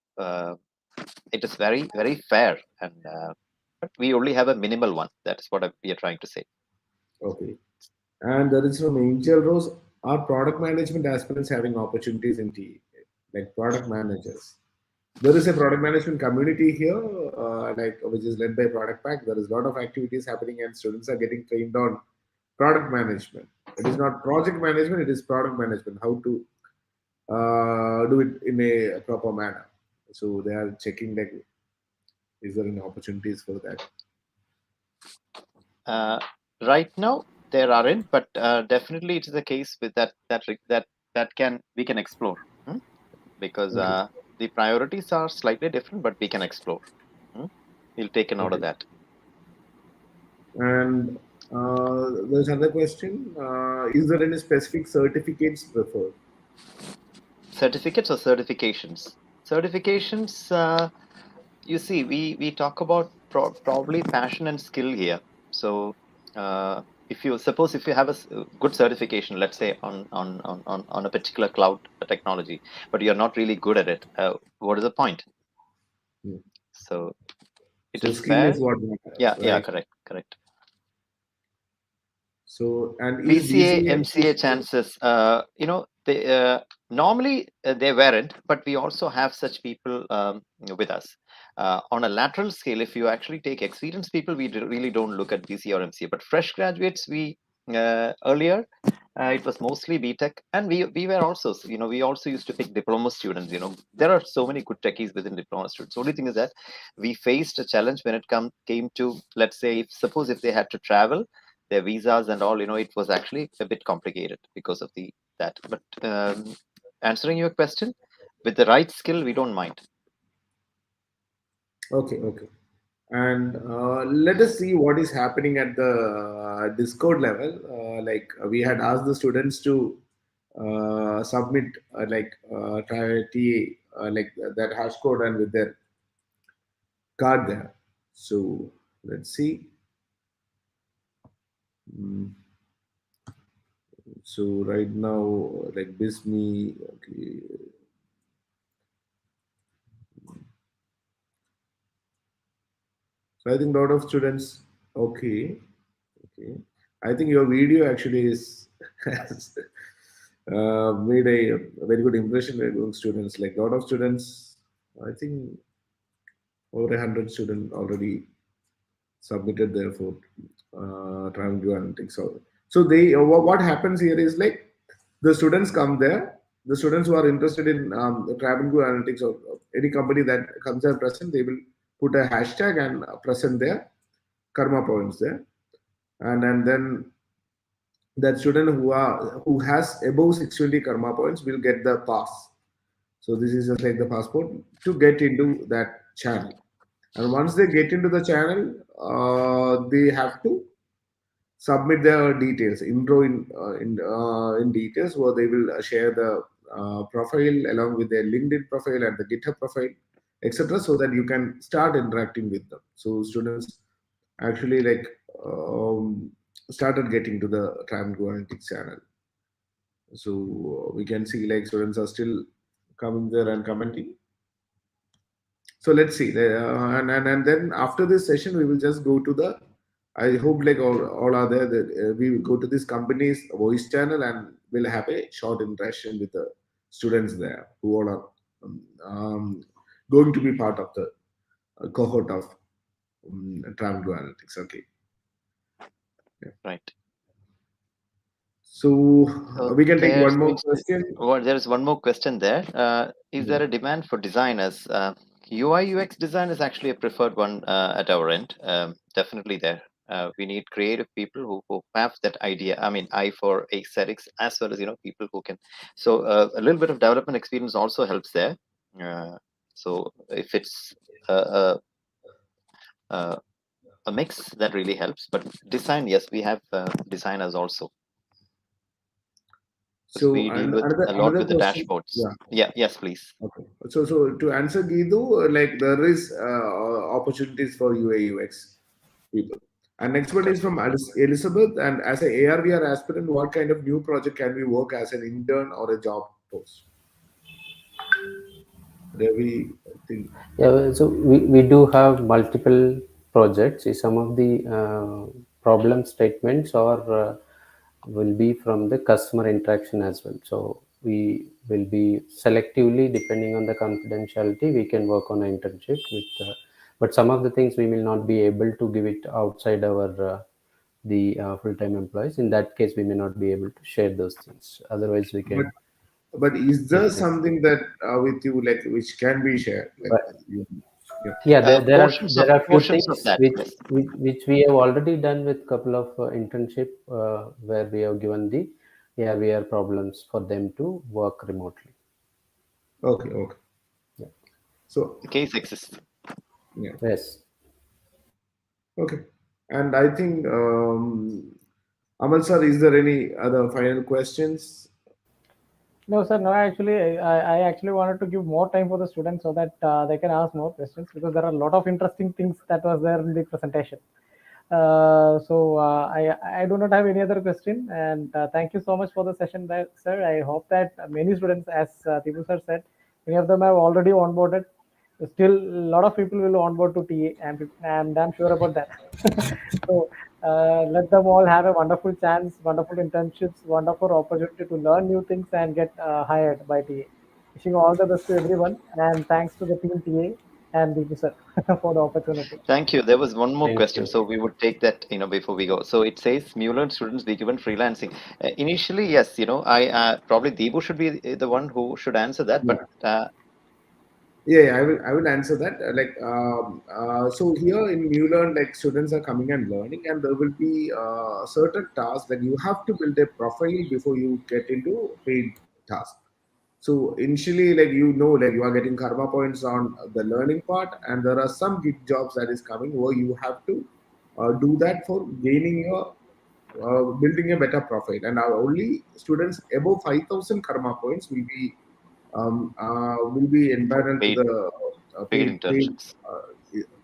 it is very, very fair, and but we only have a minimal one. That is what we are trying to say. Okay. And there is from Angel Rose, are product management aspirants having opportunities in TA, like product managers? There is a product management community here, like which is led by Product Pack. There is a lot of activities happening, and students are getting trained on product management. It is not project management; it is product management. How to do it in a proper manner. So they are checking like, is there any opportunities for that? Right now there aren't, but definitely it is a case with that can we can explore, because Okay. the priorities are slightly different, but we can explore. We'll take a note of Okay. that. And there's another question. Is there any specific certificates preferred? Certificates or certifications? Certifications, you see, we talk about probably passion and skill here. So if you suppose if you have a good certification, let's say on a particular cloud technology, but you're not really good at it, what is the point? So it So is skill fair. is what matters, Yeah, right? correct. So, and is BCA, BCA MCA chances, normally they weren't, but we also have such people with us. On a lateral scale, if you actually take experienced people, we really don't look at BCA or MCA. But fresh graduates, we earlier it was mostly BTech, and we were also, we also used to pick diploma students. There are so many good techies within diploma students. The only thing is that we faced a challenge when it came to, let's say, suppose if they had to travel, their visas and all, it was actually a bit complicated because of that. But answering your question, with the right skill, we don't mind. Okay. And let us see what is happening at the Discord level. We had asked the students to submit try TA that hash code and with their card there. So let's see. Mm. So right now, like this me, okay. So I think a lot of students, okay. I think your video actually is has made a very good impression among students. Like a lot of students, I think over 100 students already submitted their for Travancore Analytics. So they what happens here is like the students come there. The students who are interested in Travancore Analytics or any company that comes and present, they will put a hashtag and present their karma points there, and then that student who has above 620 karma points will get the pass. So this is just like the passport to get into that channel. And once they get into the channel, they have to submit their details, intro in details, where they will share the profile along with their LinkedIn profile and the GitHub profile, etc., so that you can start interacting with them. So students actually started getting to the Travancore Analytics channel. So we can see like students are still coming there and commenting. So let's see, and then after this session, we will just go to the. I hope like all are there that we will go to this company's voice channel and we'll have a short interaction with the students there who all are going to be part of the cohort of Travancore Analytics. Okay. Yeah. Right. So we can take one more question. There is one more question there. Is there a demand for designers? UI UX design is actually a preferred one at our end. Definitely there. We need creative people who have that idea. I mean, eye for aesthetics, as well as people who can. So a little bit of development experience also helps there. So if it's a mix, that really helps. But design, yes, we have designers also. So we deal with a lot another with the question. dashboards. Yeah, yes, please. Okay. So to answer Gidu, like there is opportunities for UI UX people. And next one is from Elizabeth. And as an ARVR aspirant, what kind of new project can we work as an intern or a job post? Devi, I think. Yeah, so we do have multiple projects. Some of the problem statements or will be from the customer interaction as well. So we will be selectively, depending on the confidentiality, we can work on an internship with but some of the things we will not be able to give it outside our the full-time employees. In that case, we may not be able to share those things. Otherwise, we can. But is there something that with you, like, which can be shared? Like, Yeah, there are few portions things of that, which we have already done with couple of internship where we have given the ARVR problems for them to work remotely. Okay. Yeah. So the case exists. Yeah. Yes. Okay. And I think Amal sir, is there any other final questions? No, sir. No, actually, I actually wanted to give more time for the students so that they can ask more questions, because there are a lot of interesting things that was there in the presentation. I do not have any other question, and thank you so much for the session, sir. I hope that many students, as Tipu sir said, many of them have already onboarded. Still, a lot of people will onboard to TA, and I'm sure about that. So let them all have a wonderful chance, wonderful internships, wonderful opportunity to learn new things and get hired by TA. Wishing all the best to everyone, and thanks to the team TA and Tipu sir for the opportunity. Thank you. There was one more Thank question, you. so we would take that, before we go. So it says 𝝁Learn students be given freelancing. Initially, yes, I probably Deepu should be the one who should answer that, but Yeah, I will answer that. So here in 𝝁Learn, like, students are coming and learning, and there will be certain tasks that you have to build a profile before you get into paid tasks. So initially, like, like, you are getting karma points on the learning part, and there are some gig jobs that is coming where you have to do that for gaining your building a better profile. And only students above 5,000 karma points will be entitled to paid, the internships.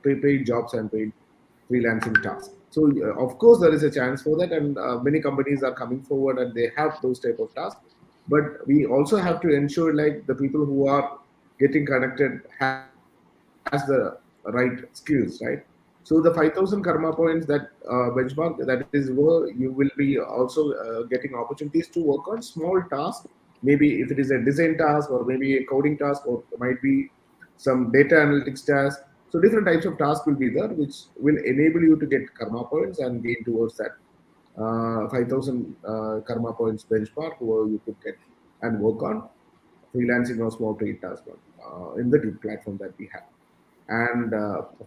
paid jobs and paid freelancing tasks. So of course there is a chance for that, and many companies are coming forward and they have those type of tasks. But we also have to ensure, like, the people who are getting connected has the right skills, right? So the 5,000 karma points, that benchmark, that is where you will be also getting opportunities to work on small tasks. Maybe if it is a design task, or maybe a coding task, or might be some data analytics task. So different types of tasks will be there, which will enable you to get karma points and gain towards that 5,000 karma points benchmark, where you could get and work on freelancing or small trade tasks in the GTECH platform that we have. And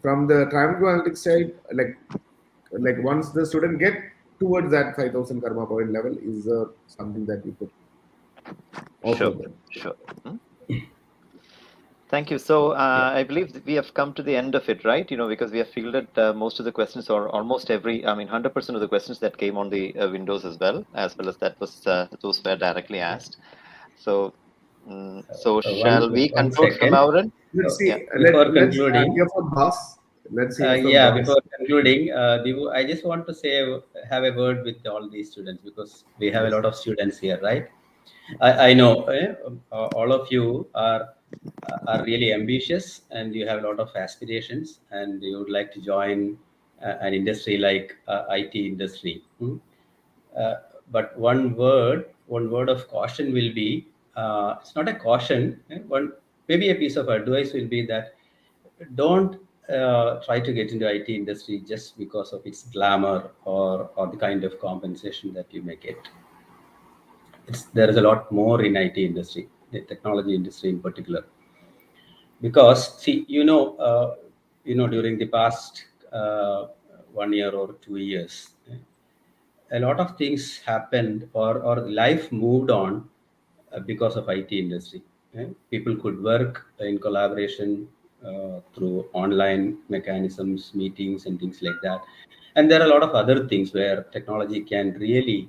from the Travancore Analytics side, like once the student get towards that 5,000 karma point level, is something that you could offer them. Sure. Thank you. So I believe that we have come to the end of it, right? Because we have fielded most of the questions, or almost 100% of the questions that came on the Windows as well as that was those were directly asked. So, shall we one conclude from second. our end? Let's see. Before Let's concluding, hear from Boss. Let's hear from yeah, Boss. before concluding, Divu, I just want to have a word with all these students, because we have a lot of students here, right? I know all of you are really ambitious, and you have a lot of aspirations, and you would like to join an industry like IT industry. But one word of caution will be, it's not a caution, maybe a piece of advice will be that don't try to get into IT industry just because of its glamour, or the kind of compensation that you may get. There is a lot more in IT industry, the technology industry in particular. Because see, during the past 1 year or 2 years, a lot of things happened, or life moved on because of IT industry. People could work in collaboration through online mechanisms, meetings, and things like that. And there are a lot of other things where technology can really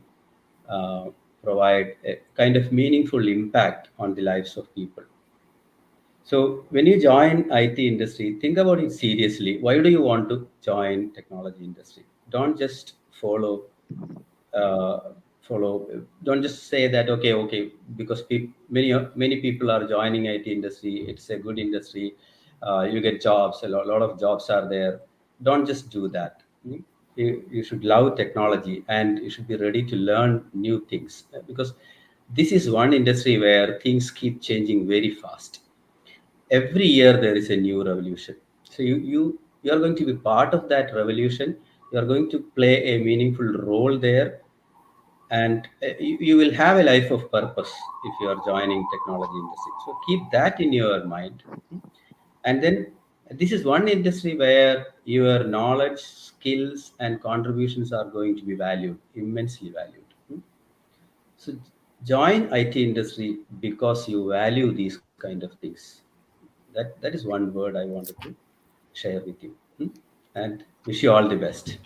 provide a kind of meaningful impact on the lives of people. So when you join IT industry, think about it seriously. Why do you want to join technology industry? Don't just follow. Don't just say that okay, because many people are joining IT industry. It's a good industry. You get jobs. A lot of jobs are there. Don't just do that. you should love technology and you should be ready to learn new things, because this is one industry where things keep changing very fast. Every year there is a new revolution. So you are going to be part of that revolution. You are going to play a meaningful role there, and you will have a life of purpose if you are joining technology industry. So keep that in your mind. And then this is one industry where your knowledge, skills, and contributions are going to be valued, immensely valued. So join IT industry because you value these kind of things. That is one word I wanted to share with you. And wish you all the best.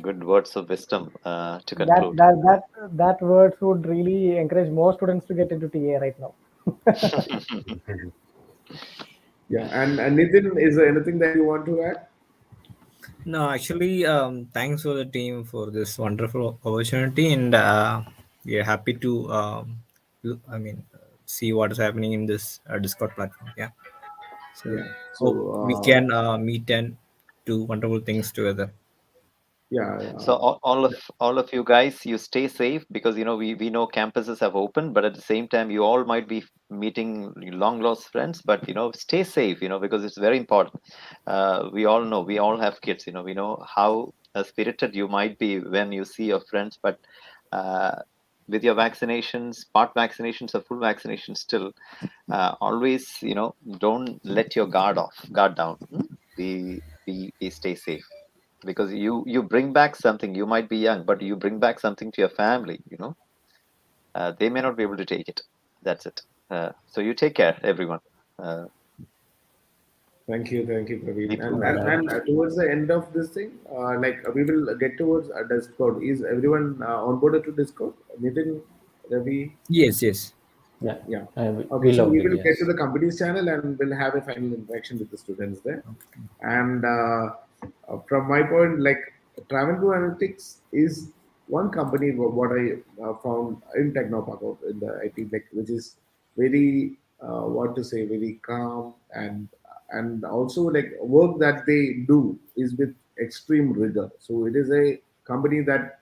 Good words of wisdom to That conclude. that words would really encourage more students to get into TA right now. Yeah, and Nitin, is there anything that you want to add? No, actually, thanks for the team for this wonderful opportunity, and we are happy to, see what is happening in this Discord platform. Yeah, so Yeah. hope we So can meet and do wonderful things together. yeah, So all of you guys, you stay safe, because we know campuses have opened, but at the same time you all might be meeting long lost friends. But stay safe, because it's very important. We all know, we all have kids. We know how spirited you might be when you see your friends, but with your vaccinations, part vaccinations or full vaccinations, still always don't let your guard down. Be stay safe, because you bring back something. You might be young, but you bring back something to your family. They may not be able to take it. That's it. So you take care, everyone. thank you, Be Praveen. And prudent. towards the end of this thing, we will get towards Discord. Is everyone onboarded to Discord? Nitin, Ravi? Yes. Yeah. Yeah. We Okay, so love we it. will get to Yes. the company's channel and we'll have a final interaction with the students there. And from my point, like Travancore Analytics is one company what I found in Technopark in the IT, like which is very what to say, very calm, and also like work that they do is with extreme rigor. So it is a company that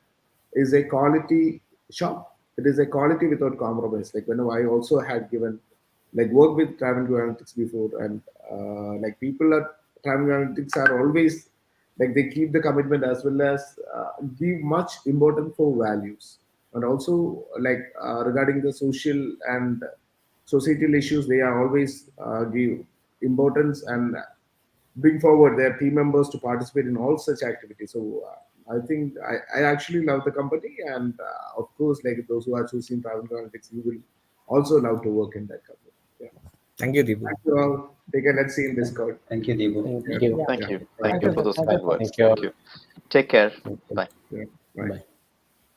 is a quality shop. It is a quality without compromise. Like when I also had given like work with Travancore Analytics before, and like people at Travancore Analytics are always like they keep the commitment as well as give much importance for values, and also like regarding the social and societal issues, they are always give importance and bring forward their team members to participate in all such activities. So I think I actually love the company, and of course, like those who are choosing Travancore Analytics, you will also love to work in that company. Yeah. Thank you, Deepu. Thank you all. Take care. Let's see in Discord. Thank you, Deepu. Thank you. Thank you. Yeah. Thank you for those kind words. Thank you. Thank you. Take care. Bye. Yeah. Bye. Bye.